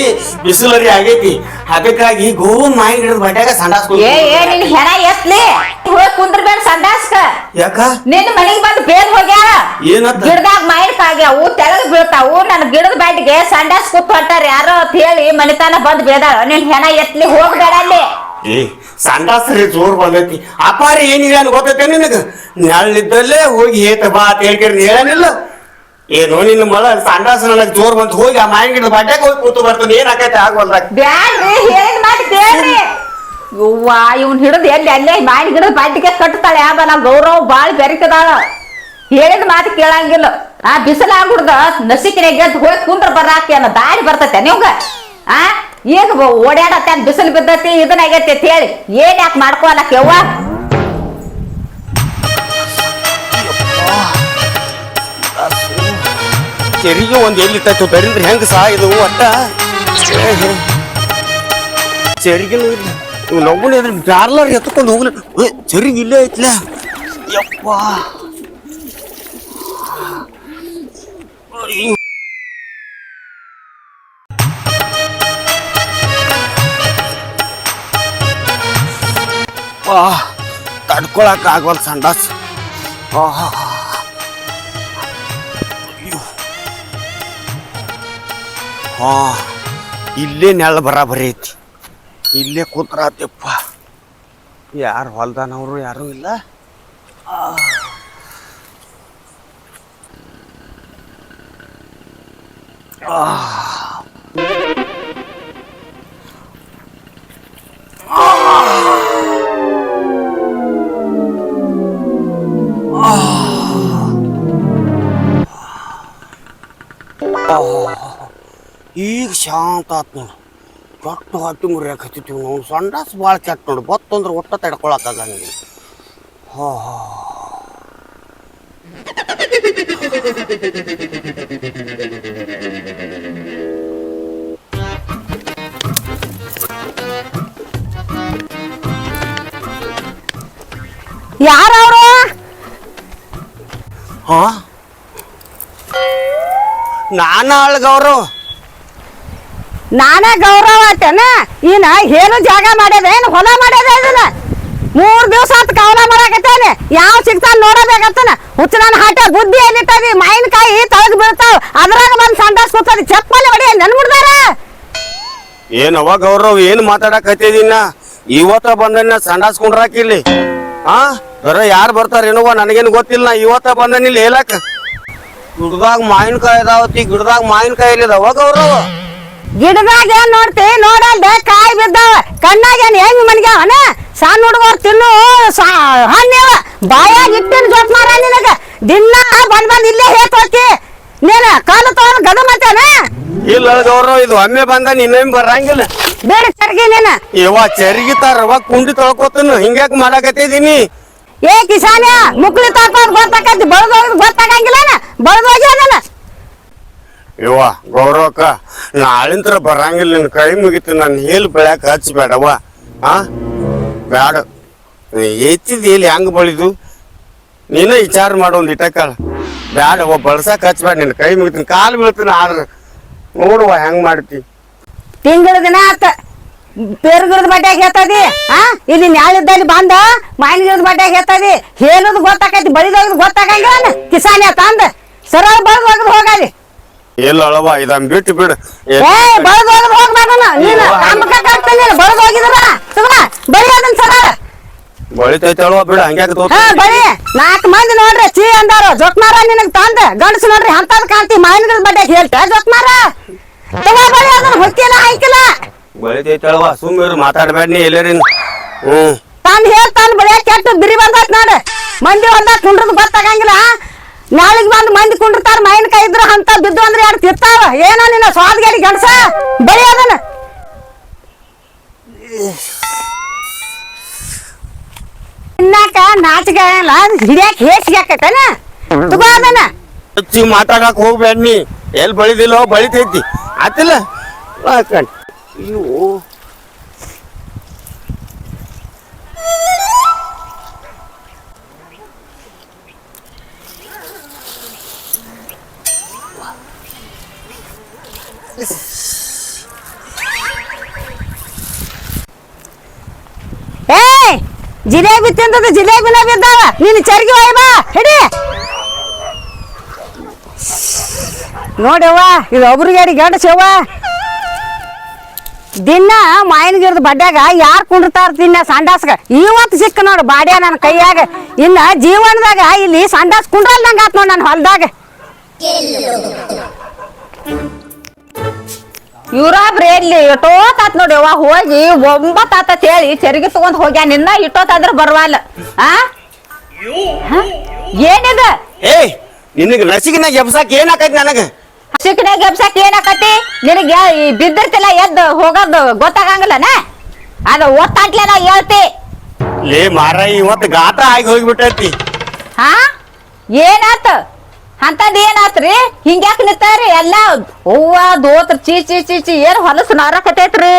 ಬಿಸಿಲರಿ ಆಗೈತಿ. ಅದಕ್ಕಾಗಿ ಗೌರವನ ಮಾವಿನ ಗಿಡದ ಬಡ್ಡ್ಯಾಗ ಸಂಡಾಸ್ ನಿನ್ ಹೆಣ ಎತ್ಲಿ ಹೋಗಿ ಕುಂದ್ರಬೇಡ ಸಂಡಾಸ್ಕ. ಯಾಕ? ನಿನ್ನ ಮನೆಗೆ ಬಂದು ಬೇರ್ ಹೋಗ್ಯಾವ. ಏನಂತ? ಗಿಡದಾಗ ಮಾಯಿನ ಆಗ್ಯಾವು, ತೆಳಗ್ ಬೀಳ್ತಾವು. ನನ್ ಗಿಡದ ಬ್ಯಾಟಿಗೆ ಸಂಡಾಸ್ ಕೂತ್ ಹೊಂಟಾರ ಯಾರೋ ಅಂತ ಹೇಳಿ ಮನಿತಾನ ಬಂದ್ ಬೇದಾಳ. ನಿನ್ ಹೆಣ ಎತ್ಲಿ ಹೋಗ್ಬೇಡ ಅಲ್ಲಿ. ಸಂಡಾಸರಿ ಜೋರ್ ಬಂದೈತಿ. ಅಪಾರ ಏನಿಲ್ಲ ಗೊತ್ತೈತೆ ನಿನಗ? ನೆಳ್ಳಿದ್ದಲ್ಲೇ ಹೋಗಿ ಏತ ಬಾ ಅಂತ ಹೇಳ್ಕೇರಿ ಹೇಳನಿಲ್ಲ. ಏನೋ ನಿನ್ನ ಮಳ ಸಂಡಾಸ ನನಗ್ ಜೋರ್ ಬಂತ, ಹೋಗಿ ಆ ಮಾವಿನ ಗಿಡದ ಬಡ್ಡ್ಯಾಗ ಹೋಗಿ ಕೂತು ಬರ್ತಾನೆ. ಏನ್ ಆಕೈತೆ ಆಗವಲ್ದಾಗ. ಬ್ಯಾಡ್ರಿ, ಹೇಳಿದ ಮಾತು ಕೇಳ್ರಿ. ಯವ್ವಾ ಇವ್ನ ಹಿಡಿದು ಎಲ್ಲಿ ಅಲ್ಲೇ ಮಾವಿನ ಗಿಡದ ಬಡ್ಡಿಗೆ ಕಟ್ತಾಳೆ. ಆಗ ನಮ್ ಗೌರವ ಬಾಳ್ ಬೆರಿಕದಾಳ. ಹೇಳಿದ ಮಾತು ಕೇಳಂಗಿಲ್ಲ. ಬಿಸಿಲಾಗುಡ್ದ ನಸಿಕಿನ ಗೆದ್ದು ಹೋಗಿ ಕುಂದ್ರ ಬರಾಕಿ ಅನ್ನೋ ದಾರಿ ಬರ್ತೈತೆ ನಿಮ್ಗ. ಈಗ ಓಡಾಡತ್ತೆ ಬಿಸಿಲು ಬಿದ್ದತಿ, ಇದನ್ನ ಆಗೈತಿ ಅಂತ ಹೇಳಿ ಏನ್ ಯಾಕೆ ಮಾಡ್ಕೊಳಕ್ ಯವ್ವ? ತೆರಿಗೆ ಒಂದ್ ಎಲ್ಲಿ ತತ್ತು ಬರೀನ್ರಿ ಹೆಂಗ ಸಾ ಇದು ಒಟ್ಟ ಚರಿಗಿನೂ ಇಲ್ಲ ಇವ್ ಲಗುನ ಇದ್ರ ಜಾರ್ಲಾರ್ ಎತ್ಕೊಂಡು ಹೋಗ್ಲಿ ಚರಿಗೆ ಇಲ್ಲೇ ಐತ್ಲ ಯಪ್ಪ ತಡ್ಕೊಳಕ್ ಆಗವಲ್ ಸಂಡಾಸ್ ಇಲ್ಲೇ ನೆಳ ಬರಾಬರಿ ಐತಿ ಇಲ್ಲೇ ಕೂತ್ರಾತಪ್ಪ ಯಾರು ಹೊಲ್ದಾನವರು ಯಾರೂ ಇಲ್ಲ ಈಗ ಶಾಂತ ಆತ್ ನೋಡು ಕೆಟ್ಟು ಹೊಟ್ಟಿ ಮುರಿಯಾಕತ್ತಿರ್ತೀವಿ ನಾವು ಸಂಡಾಸ್ ಭಾಳ ಕೆಟ್ಟ ನೋಡು ಬತ್ತಂದ್ರೆ ಒಟ್ಟ ತಡ್ಕೊಳಕ್ಕಾಗಂಗಿಲ್ಲ ಯಾರವ್ರು? ನಾನ ಗೌರವ್ ನಾನೇ ಗೌರವ ಆತೇನ ಈನ ಏನು ಜಾಗ ಮಾಡ್ಯದ ಏನು ಹೊಲ ಮಾಡ್ಯದ ಇದನ್ನ 3 ದಿವಸ ಆತ್ ಕವಲ ಮಾಡಾಕತ್ತೇನೆ ಯಾವ ಸಿಗ್ತಾನ ನೋಡಬೇಕಂತನ ಹುಚ್ಚ ನನ್ನ ಹಾಟ ಬುದ್ಧಿ ಎಲ್ಲಿಟ್ಟದಿ ಮಾವಿನಕಾಯಿ ತಳಗ್ ಬೀಳ್ತಾವ ಅದ್ರಾಗ ಬಂದ್ ಸಂಡಾಸ್ ಕೂತದಿ ಚಪ್ಪಲಿ ಹೊಡಿ ನನ್ಬಿಡ್ದಾರ ಏನವ ಗೌರವ್ ಏನ್ ಮಾತಾಡಕತ್ತಿದಿನ್ನ ಇವತ್ತ ಬಂದನ್ನ ಸಂಡಾಸ್ ಕುಂಡ್ರಾಕಿಲ್ಲಿ ಬರ ಯಾರು ಬರ್ತಾರೇನವ ನನಗೇನು ಗೊತ್ತಿಲ್ಲ ಇವತ್ತ ಬಂದನಿಲ್ಲಿ ಹೇಳಕ್ ಗಿಡದಾಗ ಮಾವಿನಕಾಯಿ ಅದಾವತಿ ಗಿಡದಾಗ ಮಾವಿನಕಾಯಿ ಇಲ್ಲಿದಾವ ಗೌರವ ಗಿಡದಾಗ ಏನ್ ನೋಡ್ತಿ ನೋಡಲ್ದೆ ಕಾಯಿ ಬಿದ್ದಾವ ಕಣ್ಣಾಗ ಏನ್ ಹೆಂಗ್ ಮನ್ಗ್ಯಾವನ ಸಣ್ಣ ಹುಡುಗರು ತಿನ್ನು ಹಣ್ಣಿವ ಬಾಯಾಗ ಇಟ್ಟಿನ ಜೋತ್ ಮಾರ ನಿನಗ ದಿನ ಬಂದ್ ಇಲ್ಲೇ ಹೇಳಿ ನೀನ ಕಾಲು ತಗೊಂಡ್ ಗದ ಮತ್ತೇನ ಇಲ್ಲ ಗೌರವ್ ಇದು ಒಮ್ಮೆ ಬಂದ ಇನ್ನೊಮ್ಮೆ ಬರಂಗಿಲ್ಲ ಬೇಡ ಚರ್ಗಿ ನೀನ ಇವ ಚರಿಗಿತಾರವ ಕುಂಡಿ ತೊಳ್ಕೊತನು ಹಿಂಗ್ಯಾಕ್ ಮಾಡಾಕತ್ತಿದೀನಿ ಏ ಕಿಸಾನ್ಯ ಮುಕ್ಳಿ ತಕೋದ್ ಗೊತ್ತಾಕೈತಿ ಬಳದೋಗಿದ್ ಗೊತ್ತಾಗಂಗಿಲ್ಲ ಬಳದೋಗಿ ಅದನ್ನ ಇವ ಗೌರವಕ್ಕ ನಾಳಿಂತ್ರ ಬರಂಗಿಲ್ಲ ನಿನ್ ಕೈ ಮುಗಿತು ನನ್ ಹೇಲ್ ಬೆಳ್ಯಾಕ ಹಚ್ಬೇಡವ ಬ್ಯಾಡ ಎತ್ತಿದ ಹೇಳಿ ಹೆಂಗ್ ಬಳಿದು ನೀನ ವಿಚಾರ ಮಾಡು ಒಂದ್ ಇಟ್ಟಕಾಳ ಬ್ಯಾಡವ ಬಳಸಾಕ ಹಚ್ಬೇಡ ನಿನ್ ಕೈ ಮುಗಿತೀನಿ ಕಾಲು ಬೀಳ್ತೀನಿ ಆದ್ರ ನೋಡುವ ಹೆಂಗ್ ಮಾಡ್ತಿ ತಿಂಗಳ ದಿನ ಆತ ಪೇರುಗಿರದ ಬಡ್ಡ್ಯಾಗ ಹೇಳ್ತದಿ ಇಲ್ಲಿ ನ್ಯಾಳಿದ್ದಲ್ಲಿ ಬಂದ ಮಾಯಿನ ಗಿಡದ ಬಡ್ಡ್ಯಾಗ ಹೇಳ್ತದಿ ಹೇಳುದು ಗೊತ್ತಾಕೈತಿ ಬಳಿದೋಗಿದ್ ಗೊತ್ತಾಗಂಗಿಲ್ಲ ಕಿಸಾನ್ಯ ತಂದ ಸರಳ ಬಳದ್ ಹೋಗದ್ ಹೋಗಲಿ ಇಲ್ಲ ಅಳವ ಇದನ್ ಬಿಟ್ಟು ಬಿಡು ಬಳದ್ ಹೋಗದ್ ಹೋಗ್ಬೇಕಲ್ಲ ನೀನು ಕಾಂಬಕಾಗ್ತಾನೆ ಬಳದ್ ಹೋಗಿದ್ರ ಬಳಿ ಅದನ್ನ ಸರಳ ಬಳಿತೈತೆ ಅಳವ ಬಿಡು ಹಂಗ್ಯಾಕ ಬಳಿ 4 ಮಂದಿ ನೋಡ್ರಿ ಚೀ ಅಂದಾರ ಜೊಕ್ಮಾರ ನಿನಗ್ ತಂದ ಗಂಡಸು ನೋಡ್ರಿ ಅಂತದ್ ಕಾಂತಿ ಮಾಯಿನ ಗಿಡದ ಬಡ್ಡ್ಯಾಗ ಹೇಳ್ತ ಜೊಕ್ಮಾರ ತಗೋ ಬಳಿ ಅದನ್ನ ಹೊಕ್ಕಿಲ್ಲ ಹಾಕಿಲ್ಲ ಬಳಿತೈತೆ ಅಳವ ಸುಮ್ಮನೆ ಮಾತಾಡ್ಬೇಡ ನೀ ಎಲ್ಲರಿನ್ ತಾನ್ ಹೇಳ್ತಾನ ಬಳಿ ಕೆಟ್ಟ ಬಿರಿ ಬಂದತ್ ನೋಡ ಮಂದಿ ಹೊಲ್ದಾಗ ಕುಂಡ್ರದ್ ಗೊತ್ತಾಗಂಗಿಲ್ಲ ನಾಳಿಗ್ ಬಂದ್ ಮಂದಿ ಕುಂಡಿರ್ತಾರ ಮಾವಿನಕಾಯಿ ಇದ್ರ ಅಂತ ಬಿದ್ದು ಅಂದ್ರೆ 2 ತಿರ್ತಾವ ಏನೋ ನಿನ್ನ ಸ್ವಾದ್ಗೇಡಿ ಗಂಡಸ ಬಳಿ ಅದನ್ನ ತಿನ್ನಾಕ ನಾಚಿಕೆ ಇಲ್ಲ ಹಿಡಿಯಾಕ ಹೇಸಿಗೆ ಆಕೈತನ ತಗೋ ಅದನ್ನ ಹೆಚ್ಚಿ ಮಾತಾಡಕ್ ಹೋಗ್ಬೇಡ ನೀ ಎಲ್ಲಿ ಬಳಿದಿಲ್ಲೋ ಬಳಿತೈತಿ ಆತಿಲ್ಲ ಅಯ್ಯೋ ಜಿಲೇಬಿ ತಿಂದದ ಜಿಲೇಬಿನ ಬಿದ್ದಾವ ನೀನು ಚರ್ಗಿ ಒಯ್ ಬಾ ಹಿಡಿ ನೋಡವ್ವ ಇದು ಒಬ್ರಿಗೇಡಿ ಗಂಡಸವ್ವ ದಿನ ಮಾಯಿನ ಗಿಡದ ಬಡ್ಡ್ಯಾಗ ಯಾರು ಕುಂಡಿರ್ತಾರ ದಿನ ಸಂಡಾಸ್ಗ ಇವತ್ತು ಸಿಕ್ಕ ನೋಡು ಬಾಡ್ಯ ನನ್ನ ಕೈಯಾಗ ಇನ್ನ ಜೀವನದಾಗ ಇಲ್ಲಿ ಸಂಡಾಸ್ ಕುಂಡ್ರಲ್ದಂಗ ಆತ್ ನೋಡ್ ನನ್ನ ಹೊಲ್ದಾಗ ಇವ್ರಾಬ್ರಿ ಎಲ್ಲಿ ಇಟ್ಟೋತಾತ್ ನೋಡಿ ಅವ್ವ ಹೋಗಿ 9 ಆತ ಹೇಳಿ ಚರಿಗೆ ತಗೊಂಡ್ ಹೋಗ್ಯ ನಿನ್ನ ಇಟ್ಟೋತಾದ್ರ ಬರ್ವಾಲ್ಲ ಏನಿದ ನಿನಗ ನಸಿಕಿನಾಗ ಎಬ್ಸಾಕ್ ಏನಾಕೈತಿ ನನಗ ಹಸಿಕಿನಾಗ ಎಬ್ಸಾಕ್ ಏನಾಕತಿ ನಿನಗೆ ಬಿದ್ದಿರ್ತಿಲ್ಲ ಎದ್ದು ಹೋಗೋದು ಗೊತ್ತಾಗಂಗಿಲ್ಲನ ಅದು ಒತ್ತಾಟ್ಲೆ ನಾ ಹೇಳ್ತಿ ಲೇ ಮಾರ ಇವತ್ತು ಗಾತ ಆಗಿ ಹೋಗ್ಬಿಟ್ಟೈತಿ ಏನಾತ ಅಂತದ್ ಏನಾತ್ರಿ ಹಿಂಗ್ಯಾಕ್ ನಿಂತಾರಿ ಎಲ್ಲಾ ಹೂವ ದೋತ್ರ ಚೀ ಚೀ ಚೀ ಚಿ ಏನ್ ಹೊಲಸು ನಾರಕತೈತ್ರಿ.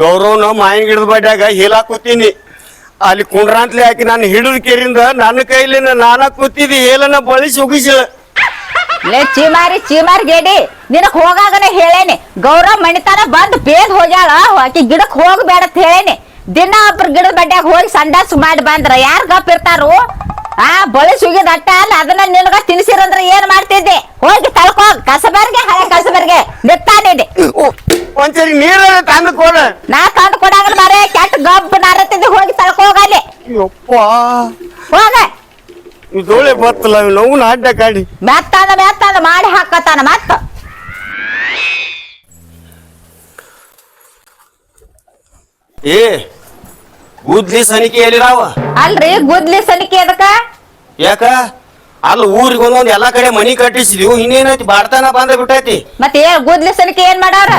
ಗೌರವ್ನ ಮಾಯಿನ ಗಿಡದ ಬಡ್ಯಾಗ ಹೇಳಾ ಕೂತೀನಿ ಅಲ್ಲಿ ಕುಂಡ್ರಾಂತ್ಲೆ ಹಾಕಿ ನಾನು ಹಿಡಿದ ಕೇರಿಂದ ನನ್ನ ಕೈಲಿನ ನಾನಾ ಕೂತಿದ್ದಿ ಹೇಳನ ಬಳಸಿ ಉಗಿಸಿಳ. ಲೇ ಚೀಮಾರಿ ಗೇಡಿ ನಿನಗ್ ಹೋಗಾಗನೆ ಹೇಳೇನಿ ಗೌರವ್ ಮಣಿತಾನ ಬಂದ್ ಬೇದ್ ಹೋಗ್ಯಾಳ ಆಕಿ ಗಿಡಕ್ ಹೋಗ್ಬೇಡ ಅಂತ ಹೇಳೇನಿ. ದಿನ ಒಬ್ರ ಗಿಡದ ಬಡ್ಯಾಗ ಹೋಗಿ ಸಂಡಾಸ್ ಮಾಡಿ ಬಂದ್ರ ಯಾರ್ ಗಪ್ ಇರ್ತಾರು? ಬಳಿ ಸುಗಿದ ಅಟ್ಟ ಅಲ್ಲ ಅದನ್ನ ನಿನಗ ತಿನ್ಸಿರಂದ್ರ ಏನ್ ಮಾಡ್ತಿದ್ದೆ? ಹೋಗಿ ತಳ್ಕೋ ಕಸಬರ್ಗೆ ಹಳೆ ಕಸಬರ್ಗೆ ನಿತ್ತಾನಿದೆ. ಒಂದ್ಸರಿ ನೀರ ತಂದು ಕೊಡ. ನಾ ತಂದು ಕೊಡಾಗಲ್ಲ ಮಾರೇ ಕೆಟ್ಟ ಗಬ್ಬ ನಾರತ್ತಿದ್ದೆ ಹೋಗಿ ತಳ್ಕೋಗಲ್ಲಿ ಹೋಗ. ಇದೋಳೆ ಬತ್ತಲ್ಲ ನೋವು ಅಡ್ಡ ಕಾಡಿ ಮೆತ್ತಾದ ಮಾಡಿ ಹಾಕತಾನ ಮತ್ತ. ಏ ಗುದ್ಲಿ ಸನಿಕೆ ಎಲ್ಲಿದಾವ? ಅಲ್ರಿ ಗುದ್ಲಿ ಸನಿಕೆ ಅದಕ್ಕ ಯಾಕ ಅಲ್ಲಿ ಊರಿಗೆ ಒಂದೊಂದ್ ಎಲ್ಲಾ ಕಡೆ ಮನಿ ಕಟ್ಟಿಸಿದ್ವು ಇನ್ನೇನೈತಿ ಬಾಡ್ತಾನ ಬಂದ ಬಿಟ್ಟೈತಿ. ಮತ್ತೆ ಗುದ್ಲಿ ಸನಿಕೆ ಏನ್ ಮಾಡಾರ?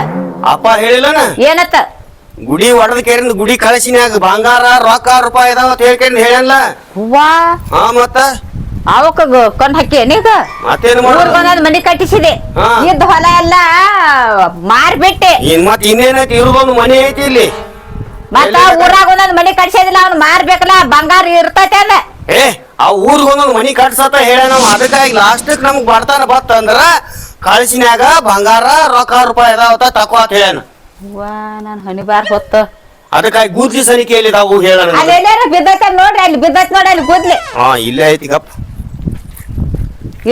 ಅಪ್ಪ ಹೇಳಿಲ್ಲನ ಏನತ್ತ? ಗುಡಿ ಒಡದ ಕೇರಿಂದ ಗುಡಿ ಕಳಸಿನ್ಯಾಗ ಬಂಗಾರ ರೊಕ್ಕ ರೂಪಾಯಿ ಇದಾವ ಅಂತ ಹೇಳ್ಕೊಂಡು ಹೇಳಲ್ಲ. ಹೂವಾ ಹಾ ಮತ್ತ ಅವಕ್ಕ ಕೊಂಡ್ ಹಾಕಿ ನೀಗ ಮತ್ತೇನ್ ಊರ್ಗೊಂದ್ ಮನಿ ಕಟ್ಟಿಸಿದೆ. ಹಾ. ಇದ್ದ ಹೊಲ ಎಲ್ಲ ಮಾರ್ಬಿಟ್ಟೆ. ಮತ್ ಇನ್ನೇನೈತಿ ಇರೋದೊಂದು ಮನಿ ಐತಿ ಇಲ್ಲಿ. ಮತ್ತ ಊರಾಗ ಒಂದೊಂದ್ ಮನಿ ಕಟ್ಸಿದಿಲ್ಲ ಅವ್ನು ಮಾರ್ಬೇಕಲ್ಲ ಬಂಗಾರ ಇರ್ತೈತೆ ಅಂದ. ಏ ಆ ಊರಿಗೆ ಒಂದೊಂದು ಮನಿ ಕಟ್ಸತ್ತ ಹೇಳ ನಾವು ಅದಕ್ಕಾಗಿ ಲಾಸ್ಟಕ್ ನಮ್ಗ್ ಬಡ್ತಾನ ಬತ್ತ ಅಂದ್ರ ಕಳಸಿನ್ಯಾಗ ಬಂಗಾರ ರೊಕ್ಕ ರೂಪಾಯಿ ಇದಾವ ತಕೋ ಅಂತ ಹೇಳ. ಹೂವಾ ನಾನ್ ಹಣಿಬಾರ್ ಹೊತ್ತ ಅದಕ್ಕಾಗಿ ಗುದ್ಲಿ ಸನಿಕೆ ಎಲ್ಲಿದಾವು ಹೇಳ. ಅಲ್ಲಿ ಎಲ್ಲಾರ ಬಿದ್ದೈತೆ ನೋಡ್ರಿ, ಅಲ್ಲಿ ಬಿದ್ದೈತ್ ನೋಡ್ರಿ ಅಲ್ಲಿ ಗುದ್ಲಿ. ಹಾ ಇಲ್ಲೇ ಐತಿ ಗಪ್.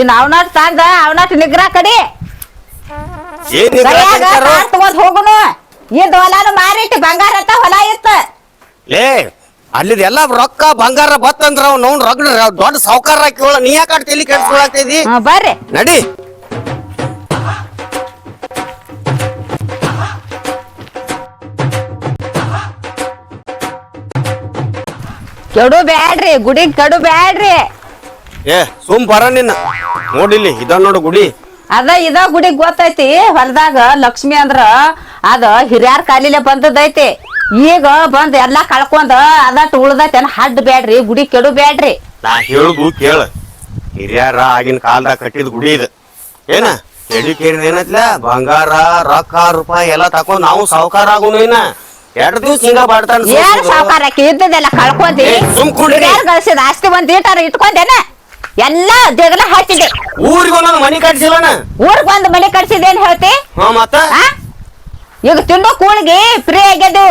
ಇನ್ ಅವನಾಟ್ ತಂದ ಅವನಾಟ್ ನಿಗ್ರಹ ಕಡಿ ಏನ್ ತಗೊಂಡ್ ಹೋಗುನು. ಇದ್ ಹೊಲಾನು ಮಾರಿಟ್ಟು ಬಂಗಾರ ಅಂತ ಹೊಲ ಇತ್ತ. ಲೇ ಅಲ್ಲಿದ ಎಲ್ಲಾ ರೊಕ್ಕ ಬಂಗಾರ ಬತ್ತಂದ್ರ ಅವ್ನು ರೊಕ್ಕ ದೊಡ್ಡ ಸಾವುಕಾರ ಹಾಕಿವಳ ನೀ ಯಾಕೆ ತಲಿ ಕೆಡ್ಸ್ಕೊಳಾಗ್ತಿದಿ? ಬರ್ರಿ ನಡಿ. ಕೆಡು ಬ್ಯಾಡ್ರಿ ಗುಡಿ ಕೆಡು ಬ್ಯಾಡ್ರಿ. ಏ ಸುಮ್ ಬರ ನಿನ್ನ ನೋಡಿಲ್ಲಿ ಇದ ನೋಡು ಗುಡಿ. ಇದ ಗುಡಿ ಗೊತ್ತೈತಿ. ಹೊಲದಾಗ ಲಕ್ಷ್ಮಿ ಅಂದ್ರ ಅದ ಹಿರಿಯಾರ್ ಕಾಲಿಲೆ ಬಂದದೈತಿ. ಈಗ ಬಂದ್ ಎಲ್ಲಾ ಕಳ್ಕೊಂಡ್ ಅದಟ್ ಉಳ್ದೈತಿ ಹಡ್ ಬ್ಯಾಡ್ರಿ ಗುಡಿ ಕೆಡು ಬ್ಯಾಡ್ರಿ. ನಾ ಹೇಳುದು ಕೇಳ, ಹಿರಿಯಾರ ಆಗಿನ ಕಾಲದಾಗ ಕಟ್ಟಿದ ಗುಡಿ ಇದು. ಏನ ಕೇಳಿದ ಏನತ್ಲ ಬಂಗಾರ ರೊಕ್ಕ ರೂಪಾಯಿ ಎಲ್ಲಾ ತಕೊಂಡ್ ನಾವು ಸಾವುಕಾರ ಆಗುನು. ಏನ 2 ದಿವ್ಸ ಹಿಂಗ ಬಾಡ್ತಾನ. ಏನ್ ಸಾವುಕಾರಕ್ಕೆ ಇದ್ದದೆಲ್ಲ ಕಳ್ಕೊಂಡಿ ಹಿರಿಯಾರ್ ಗಳಿಸಿದ ಆಸ್ತಿ ಒಂದ್ ಈಟಾರ ಇಟ್ಕೊಂಡೇನ ಎಲ್ಲಾ ಜಗಲ ಹಾಕಿದೆ. ಊರಿಗೆ ಒಂದೊಂದು ಮನಿ ಕಟ್ಸಿಲ್ಲನ? ಊರ್ಗ್ ಒಂದ್ ಮನೆ ಕಟ್ಸಿದೇನ್ ಹೇಳ್ತಿ? ಹಾ ಮತ್ತ ಈಗ ತಿಂಡು ಕೂಳಿಗೆ ಫ್ರೀ ಆಗ್ಯದು.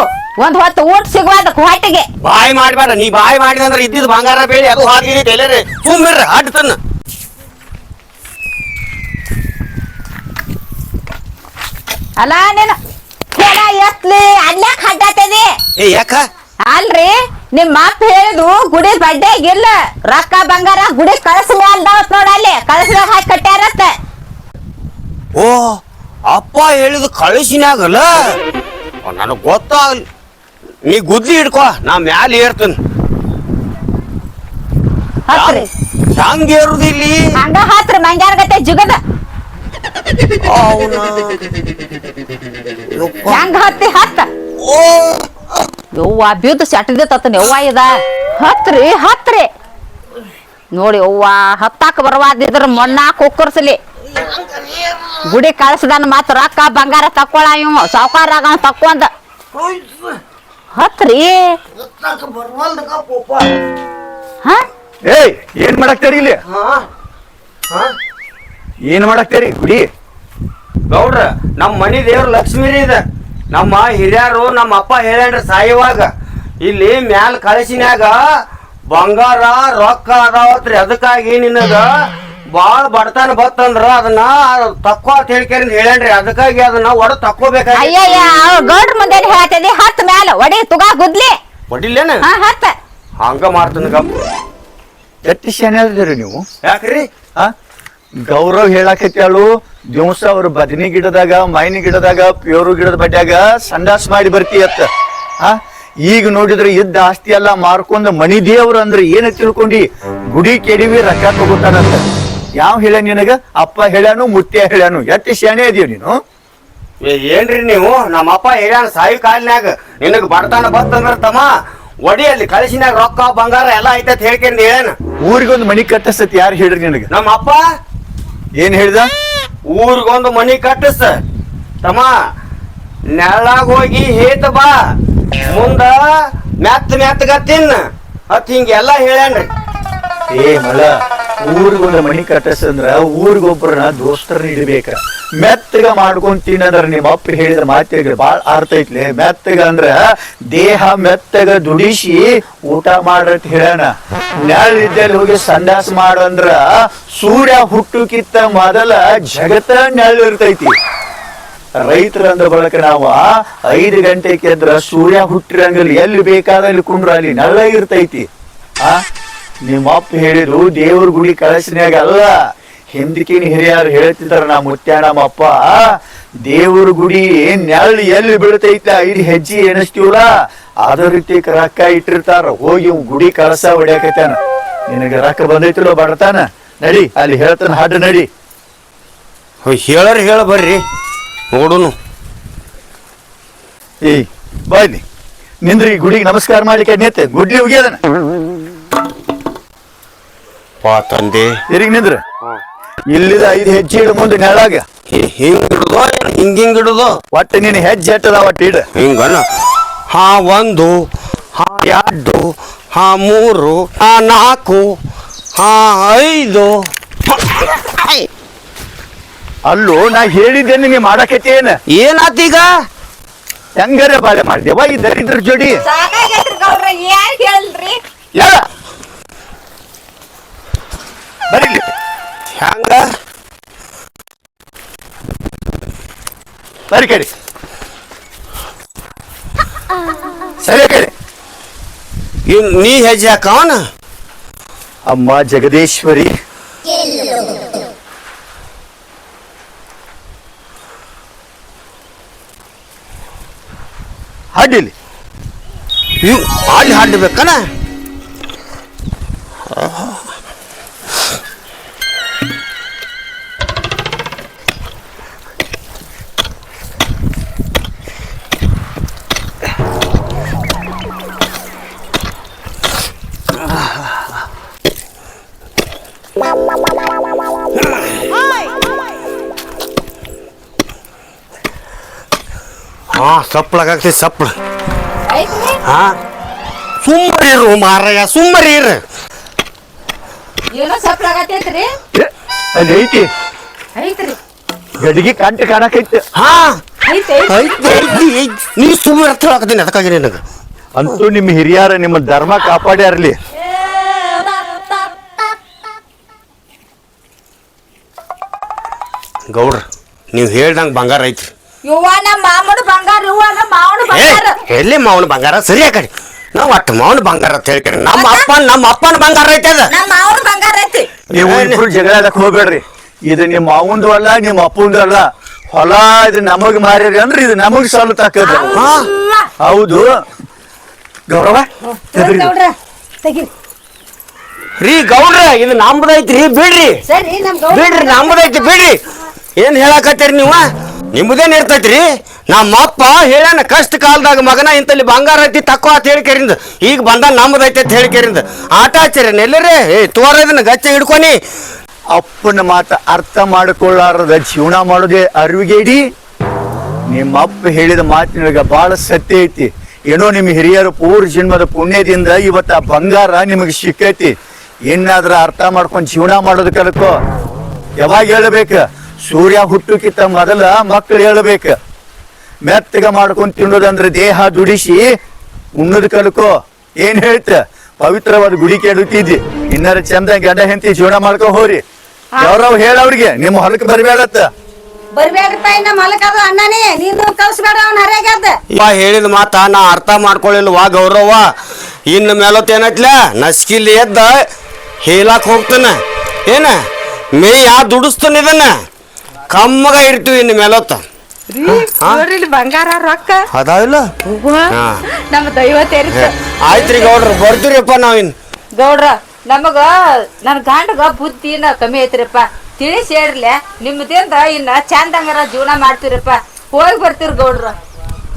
ಒಂದ್ ಹೊತ್ತು ಊಟ ಸಿಗುವಾದ ಹೊಟ್ಟಿಗೆ. ಬಾಯಿ ಮಾಡ್ಬೇಡ ನೀ. ಬಾಯಿ ಮಾಡಿದಂದ್ರ ಇದ್ದಿದ್ ಬಂಗಾರ ಬೇಳಿ ಅದು ಹಾಕಿದೈತಿ ಎಲ್ಲರೇ ಸುಮ್ಮಿರ್ರಿ ಅಡ್ಡ ತನ್ನ. ಅಲ್ಲ ನೀನು ಕೆಲ ಎತ್ಲಿ ಅಲ್ಯಾಕ ಹಡ್ಡಾತದಿ? ಏ ಯಾಕ? ಅಲ್ರಿ ನಿಮ್ ಅಪ್ಪ ಹೇಳಿದು ಗುಡಿ ಬಡ್ಡೆಗಿಲ್ಲ ರೊಕ್ಕ ಬಂಗಾರ ಗುಡಿ ಕಳಸ ಮ್ಯಾಲ್ದಾವತ್ ನೋಡ ಅಲ್ಲಿ ಕಳಸದಾಗ ಹಾಕಿ ಕಟ್ಟ್ಯಾರತ್ತ. ಓ ಅಪ್ಪ ಹೇಳಿದ ಕಳಿಸಿನಾಗಲ್ಲ ನನಗ್ ಗೊತ್ತಾಗಲಿ. ನೀ ಗುದ್ಲಿ ಹಿಡ್ಕೋ ನಾ ಮ್ಯಾಲ ಏರ್ತೇನೆ. ಹತ್ರಿ ಹಂಗ ಏರುದಿಲ್ಲಿ ಹಂಗ ಹತ್ರಿ ಮಂಗ್ಯಾರ ಗತೆ ಜಿಗದ ಹೆಂಗ ಹತ್ತಿ ಹತ್ತ. ಓ ಯವ್ವ ಬಿದ್ದು ಸೆಟದಿ ತತ್ತನ ಯವ್ವ ಇದ ಹತ್ರಿ ನೋಡಿ ಯವ್ವ ಹತ್ತಾಕ ಬರವಾದಿದ್ರ ಮಣ್ಣಾ ಕುಕ್ಕರ್ಸಲಿ. ಗುಡಿ ಕಳ್ಸದನ್ ಮತ್ ರೊಕ್ಕ ಬಂಗಾರ ತಕ್ಕೊಳ ಇವ್ ಸಾವುಕಾರ ಆಗ ತಕ್ಕೊಂದ ಹತ್ರಿ. ಹ ಏಯ್ ಏನ್ ಮಾಡಾಕ್ತಾರಿ ಇಲ್ಲಿ? ಏನ್ ಮಾಡಾಕ್ತಾರಿ ಗುಡಿ? ಗೌಡ್ರ ನಮ್ ಮನಿ ದೇವ್ರ ಲಕ್ಷ್ಮೀರಿ ಇದೆ. ನಮ್ಮ ಹಿರಿಯರು ನಮ್ಮ ಅಪ್ಪ ಹೇಳ್ಯಾನ್ರಿ ಸಾಯುವಾಗ ಇಲ್ಲಿ ಮ್ಯಾಲ ಕಳಸಿನ್ಯಾಗ ಬಂಗಾರ ರೊಕ್ಕ ಅದಾವತ್ರಿ. ಅದಕ್ಕಾಗಿ ನಿನಗ ಬಾಳ ಬಡತನ ಬತ್ತಂದ್ರ ಅದನ್ನ ತಕ್ಕೋ ಅಂತ ಹೇಳ್ಯಾನ್ರಿ. ಅದಕ್ಕಾಗಿ ಅದನ್ನ ಒಡ ತಕ್ಕೋಬೇಕಾಗಿ. ಅಯ್ಯಯ್ಯ ಗೌಡ್ರ ಮುಂದೆ ಹೇಳ್ತದಿ ಹತ್ ಮ್ಯಾಲ ಒಡಿ ತುಗಾ ಗುದ್ಲಿ ಒಡಿಲ್ಲೇನ? ಹತ್ತ ಹಂಗ ಮಾಡ್ತಾನ ಗಪ್ಪ. ಎತ್ತಿ ಶಾನೆ ಅದ್ರಿ ನೀವು? ಯಾಕ್ರಿ? ಆ ಗೌರವ್ ಹೇಳಾಕತ್ಯಾಳು ದಿವಸ ಅವ್ರ ಬದನಿ ಗಿಡದಾಗ ಮೈನಿ ಗಿಡದಾಗ ಪ್ಯೂರು ಗಿಡದ ಬಡ್ಯಾಗ ಸಂಡಾಸ್ ಮಾಡಿ ಬರ್ತೀಯತ್ತ. ಈಗ ನೋಡಿದ್ರೆ ಇದ್ದ ಆಸ್ತಿ ಎಲ್ಲ ಮಾರ್ಕೊಂಡ್ ಮನಿ ದೇವ್ರ ಅಂದ್ರೆ ಏನ ತಿಳ್ಕೊಂಡಿ ಗುಡಿ ಕೆಡಿವಿ ರೊಕ್ಕ ತಗೋತಾನಂತ. ಯಾವ ಹೇಳ್ಯ ನಿನಗ? ಅಪ್ಪ ಹೇಳ್ಯಾನು ಮುತ್ಯ ಹೇಳ್ಯಾನು. ಎತ್ತಿ ಶಾನೆ ಅದೀವ್ ನೀನು? ಏನ್ರಿ ನೀವು? ನಮ್ಮಪ್ಪ ಹೇಳ್ಯಾನ ಸಾಯಿ ಕಾಲಿನ್ಯಾಗ ನಿನಗ ಬಡತನ ಬತ್ತಂದ್ರ ತಮ್ಮ ಒಡಿ ಅಲ್ಲಿ ಕಳಿಸಿನಾಗ ರೊಕ್ಕ ಬಂಗಾರ ಎಲ್ಲ ಐತತ್ ಹೇಳ್ಕೊಂಡ್ ಹೇಳೇನ. ಊರಿಗೊಂದು ಮನಿ ಕಟ್ಟಿಸತ್ ಯಾರು ಹೇಳ್ರಿ ನಿನಗ? ನಮ್ಮ ಅಪ್ಪ ಏನ್ ಹೇಳ್ದ? ಊರಿಗೊಂದು ಮನಿ ಕಟ್ಟಿಸ ತಮ್ಮ, ನೆಳ್ಳಾಗ ಹೋಗಿ ಹೇತ ಬಾ, ಮುಂದ ಮೆತ್ತಗ ತಿನ್ನ ಅತ್ ಹಿಂಗೆಲ್ಲ ಹೇಳ್ಯಾನ್ರಿ. ಏ ಮಲ, ಊರಿಗೊಂದು ಮನಿ ಕಟ್ಟಿಸಂದ್ರ ಊರಿಗೊಬ್ಬರನ್ನ ದೋಸ್ತರನ್ನ ಇಡ್ಬೇಕ. ಮೆತ್ತಗ ಮಾಡ್ಕೊಂಡ್ ತಿನ್ನಂದ್ರ ನಿಮ್ಮ ಅಪ್ಪ ಹೇಳಿದ ಮಾತಿಗೆ ಬಾಳ ಅರ್ಥ ಐತ್ಲೆ. ಮೆತ್ತಗ ಅಂದ್ರ ದೇಹ ಮೆತ್ತಗ ದುಡಿಸಿ ಊಟ ಮಾಡ್ರತ್ ಹೇಳಣ. ನೆಳ್ಳಿದ್ದಲ್ಲಿ ಹೋಗಿ ಸಂಡಾಸ ಮಾಡಂದ್ರ ಸೂರ್ಯ ಹುಟ್ಟುಕಿತ್ತ ಮೊದಲ ಜಗತ್ತ ನೆಳ್ಳು ಇರ್ತೈತಿ. ರೈತರ ಅಂದ ಬಳಕ ನಾವು 5 ಗಂಟೆಗೆ ಎದ್ರ ಸೂರ್ಯ ಹುಟ್ಟಿರಂಗಲ್ಲಿ ಎಲ್ಲಿ ಬೇಕಾದಲ್ಲಿ ಕುಂಡ್ರ ಅಲ್ಲಿ ನೆಳ್ಳ ಇರ್ತೈತಿ. ನಿಮ್ಮ ಅಪ್ಪ ಹೇಳಿದ್ರು ದೇವ್ರ ಗುಡಿ ಕಳಸಿನಾಗ ಅಲ್ಲ, ಹಿಂದಕಿನ ಹಿರಿಯರು ಹೇಳ್ತಿದಾರ. ನಮ್ಮ ಮುತ್ಯ ನಮ್ಮ ಅಪ್ಪ ದೇವ್ರ ಗುಡಿ ನೆಳ್ಳು ಎಲ್ಲಿ ಬೀಳ್ತೈತ 5 ಹೆಜ್ಜೆ ಎಣಿಸ್ತೀವಲ್ಲ ಅದ ರೀತಿ ರೊಕ್ಕ ಇಟ್ಟಿರ್ತಾರ. ಹೋಗಿ ಗುಡಿ ಕಳಸ ಹೊಡ್ಯಾಕತ್ತಾನ. ನಿನಗೆ ರೊಕ್ಕ ಬಂದೈತಿಲ್ಲೋ ಬಡತಾನ? ನಡಿ ಅಲ್ಲಿ ಹೇಳ್ತಾನ, ಹಾಡು ನಡಿ. ಹೇಳರ್ ಹೇಳ ಬರ್ರಿ ನೋಡುನು. ಏಯ್ ಬಾಯ್ಲಿ ನಿಂದ್ರಿ, ಗುಡಿಗೆ ನಮಸ್ಕಾರ ಮಾಡ್ಲಿಕ್ಕೆ ನೇತೆ ಗುಡ್ಲಿ ಹೋಗ್ಯದನ. ಪಾ ತಂದೆ ತಿರುಗಿ ನಿಂದ್ರ. ಇಲ್ಲಿದ 5 ಹೆಜ್ಜೆ ಇಡು ಮುಂದೆ ನೆಳಾಗ. ಹಿಂಗಿಡುದು ಹಿಂಗಿಡುದು ಒಟ್ಟು ನೀನು ಹೆಜ್ಜೆ ಹಟ್ಟದ ಒಟ್ಟು ಇಡ. ಹಿಂಗನ ಹಾ 1 ಹಾ 2 ಹಾ 3 ಹಾ 4 ಹಾ 5. ಅಲ್ಲೂ ನಾ ಹೇಳಿದ್ದೇನೆ ನೀ ಮಾಡಕತ್ತೇನ? ಏನಾತೀಗ? ಹೆಂಗಾರ ಬಾಳೆ ಮಾಡ್ದೇವ ಈ ದರಿದ್ರ ಜೋಡಿ? ಸಾಕಾಗೈತ್ರಿ ಗೌಡ್ರ, ಯಾರ್ ಹೇಳ್ರಿ? ಹೇಳ ಬರೀಲಿ. ಹೆಂಗ ಬರಿ ಕಡೆ ಸರಿ ಕಡೆ. ನೀ ಹೆಜ್ಜೆ ಹಾಕವನ? ಅಮ್ಮ ಜಗದೀಶ್ವರಿ, ಹಾಡಿಲಿ. ಅಲ್ಲಿ ಹಾಡ್ಬೇಕನ? ಹಾ ಸಪ್ಪಳಾಗ್ತೈತಿ ಸಪ್ಪಳ. ಹಾ ಸುಮ್ಮರಿರು ಮಾರಯ್ಯ, ಸುಮ್ಮರಿರು. ಏನೋ ಸಪ್ಲಾಗತ್ತೈತ್ರಿ? ಅಲ್ಲಿ ಐತಿ ಐತ್ರಿ, ಗಡಿಗೆ ಕಂಟ ಕಾಣಕೈತಿ. ಹಾ ಐತಿ ನೀ ಸುಮ್ಮನೆ ಹತ್ರ ಹಾಕತೀನಿ ಅದಕ್ಕಾಗಿ ನಿನಗೆ. ಅಂತೂ ನಿಮ್ಮ ಹಿರಿಯರ ನಿಮ್ಮ ಧರ್ಮ ಕಾಪಾಡ್ಯಾರ್ಲಿ. ಗೌಡ್ರ ನೀವು ಹೇಳ್ದಂಗೆ ಬಂಗಾರ ಐತ್ರಿ. ಇವ್ವ ನಮ್ಮ ಮಾಮನ ಬಂಗಾರ, ಇವ್ವ ನಮ್ಮ ಮಾವನ ಬಂಗಾರ. ಎಲ್ಲಿ ಮಾವನ ಬಂಗಾರ? ಸರಿ ಕಡೆ ನಾವು ಒಟ್ಟು ಮಾವನ ಬಂಗಾರ ಅಂತ ಹೇಳ್ಕರಿ. ನಮ್ಮ ಅಪ್ಪನ ಬಂಗಾರ ಐತೆ ಅದ. ನಮ್ಮ ಮಾವನ ಬಂಗಾರ ಐತಿ. ನೀವು ಇಬ್ರು ಜಗಳ ಆಡಕ್ ಹೋಗ್ಬೇಡ್ರಿ. ಇದು ನಿಮ್ಮ ಅವಂದು ಅಲ್ಲ, ನಿಮ್ಮ ಅಪ್ಪಂದು ಅಲ್ಲ. ಹೊಲ ಇದು ನಮಗ್ ಮಾರ್ಯಾರಿ ಅಂದ್ರೆ ಇದು ನಮಗ್ ಸಲ್ಲುತ್ತಾಕದ. ಹೌದು ಗೌರವ. ಗೌಡ್ರ ತೆಗಿ. ರೀ ಗೌಡ್ರ ಇದು ನಮ್ಮದೈತ್ರಿ, ಬಿಡ್ರಿ ಸರಿ ನಮ್ ಗೌಡ್ರ ಬಿಡ್ರಿ, ನಮ್ಮದೈತಿ ಬಿಡ್ರಿ. ಏನ್ ಹೇಳಕತ್ತೀರಿ ನೀವು? ನಿಮ್ಮದೇನ್ ಇರ್ತೈತ್ರಿ? ನಮ್ಮ ಅಪ್ಪ ಹೇಳ್ಯಾನ ಕಷ್ಟ ಕಾಲದಾಗ ಮಗನ ಇಂತಲ್ಲಿ ಬಂಗಾರ ಐತಿ ತಕ್ಕೋ ಅಂತ ಹೇಳಿಕರಿಂದ ಈಗ ಬಂದ ನಮ್ಮದೈತಿ ಅಂತ ಹೇಳಿಕರಿಂದ ಆಟ ಹಚ್ಚಿರಿ ನೆಲ್ಲರೇ. ತೋರ ಇದನ್ನ ಗಚ್ಚ ಹಿಡ್ಕೊನಿ. ಅಪ್ಪನ ಮಾತ ಅರ್ಥ ಮಾಡಿಕೊಳ್ಳಾರದ ಜೀವನ ಮಾಡೋದೇ ಅರಿವಿಗೇಡಿ. ನಿಮ್ಮ ಅಪ್ಪ ಹೇಳಿದ ಮಾತಿನೊಳಗ ಬಹಳ ಸತ್ಯ ಐತಿ. ಏನೋ ನಿಮ್ಮ ಹಿರಿಯರು ಪೂರ್ವ ಜನ್ಮದ ಪುಣ್ಯದಿಂದ ಇವತ್ತ ಆ ಬಂಗಾರ ನಿಮಗೆ ಸಿಕ್ಕೈತಿ. ಏನಾದ್ರ ಅರ್ಥ ಮಾಡ್ಕೊಂಡು ಜೀವನ ಮಾಡೋದು ಕಲ್ಕೋ. ಯಾವಾಗ ಹೇಳ್ಬೇಕ? ಸೂರ್ಯ ಹುಟ್ಟುಕಿತ್ತ ಮೊದಲ ಮಕ್ಕಳು ಹೇಳ್ಬೇಕ. ಮೆತ್ತಗ ಮಾಡ್ಕೊಂಡ್ ತಿನ್ನೋದಂದ್ರೆ ದೇಹ ದುಡಿಸಿ ಉಣ್ಣೋದು ಕಲ್ಕೋ. ಏನ್ ಹೇಳ್ತ? ಪವಿತ್ರವಾದ ಗುಡಿ ಕೆಡುತ್ತಿದ್ದಿ. ಇನ್ನಾರ ಚಂದ ಗಂಡ ಹೆಂಡತಿ ಜೀವನ ಮಾಡ್ಕೊ ಹೋರಿ. ಯಾವ್ರಾವ್ ಹೇಳವ್ರಿಗೆ ನಿಮ್ಮ ಹೊಲಕ್ಕೆ ಬರ್ಬೇಡತ್ತ. ಬರ್ಬೇಡ್ರಪ್ಪ, ಇನ್ನ ಮಲಕದ ಅಣ್ಣನೇ, ನೀನು ಕಳ್ಸ್ಬೇಡ ಅವ್ನ ಹರ್ಯಾಗ್ಯಾದ. ಹೇಳಿದ ಮಾತ ನಾ ಅರ್ಥ ಮಾಡ್ಕೊಳ್ಳಿಲ್ವಾ ಗೌರವ? ಇನ್ನು ಮೇಲೊತ್ತ ಏನೈತ್ಲ ನಸ್ಕಿಲ್ಲಿ ಎದ್ದ ಹೇಳಕ್ ಹೋಗ್ತಾನ. ಏನ ಮೇಯ ದುಡಿಸ್ತಾನ, ಇದನ್ನ ಕಮ್ಮಗ ಇರ್ತೀವಿ ಇನ್ನು ಮೇಲೊತ್ತ. ನೋಡ್ರಿ ಬಂಗಾರ ರೊಕ್ಕ ಅದಾವಿಲ್ಲ. ನಮ್ಮ ದೈವ ತೇರಿಸ. ಆಯ್ತ್ರಿ ಗೌಡ್ರ, ಬರ್ತೀರಿಪ್ಪ ನಾವಿನ್. ಗೌಡ್ರ ನಮಗ ನನ್ ಗಂಡಗ ಬುದ್ಧಿನ ಕಮ್ಮಿ ಐತ್ರಿಪ್ಪ, ತಿಳಿಸಿ ಹೇಳ್ರಲೆ. ನಿಮ್ದಿಂದ ಇನ್ನ ಚಂದಂಗಾರ ಜೀವನ ಮಾಡ್ತೀರಪ್ಪ. ಹೋಗಿ ಬರ್ತೀರಿ ಗೌಡ್ರ.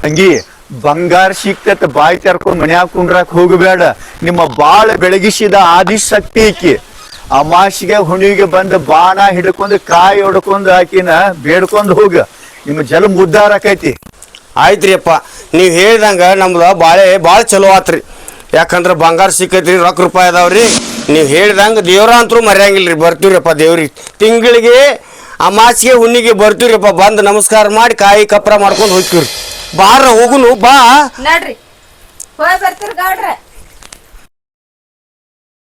ಹಂಗಿ ಬಂಗಾರ ಸಿಕ್ತತ್ ಬಾಯಿ ತೆರ್ಕೊಂಡ್ ಮನ್ಯಾಗ ಕುಂಡ್ರಾಕ್ ಹೋಗಬೇಡ. ನಿಮ್ಮ ಬಾಳ ಬೆಳಗಿಸಿದ ಆದಿಶಕ್ತಿ ಈಕಿ. ಅಮಾಸಿಗೆ ಹುಣ್ಣಿಗೆ ಬಂದು ಬಾಣ ಹಿಡ್ಕೊಂಡು ಕಾಯಿ ಹೊಡ್ಕೊಂಡು ಆಕಿನ ಬೇಡ್ಕೊಂಡು ಹೋಗ. ನಿಮ್ಮ ಜಲ ಉದ್ಧಾರ ಆಕೈತಿ. ಆಯ್ತ್ರಿ ಅಪ್ಪ, ನೀವು ಹೇಳ್ದಂಗ ನಮ್ದು ಭಾಳ ಚಲೋ ಆತ್ರಿ. ಯಾಕಂದ್ರೆ ಬಂಗಾರ ಸಿಕ್ಕೈತ್ರಿ, ರೊಕ್ಕ ರೂಪಾಯಿ ಅದಾವ್ರಿ. ನೀವು ಹೇಳ್ದಂಗ ದೇವ್ರ ಅಂತರೂ ಮರ್ಯಾಂಗಿಲ್ರಿ. ಬರ್ತೀವ್ರಿಪ್ಪ ದೇವ್ರಿಗೆ. ತಿಂಗಳಿಗೆ ಅಮಾಸಿಗೆ ಹುಣ್ಣಿಗೆ ಬರ್ತೀವ್ರಿಪ್ಪ. ಬಂದು ನಮಸ್ಕಾರ ಮಾಡಿ ಕಾಯಿ ಕಪ್ರ ಮಾಡ್ಕೊಂಡು ಹೋಗ್ತೀವ್ರಿ. ಬಾರ ಹೋಗುನು ಬಾ. ನಡ್ರಿ ಹೋಗಿ ಬರ್ತೀರಿ ಗೌಡ್ರ.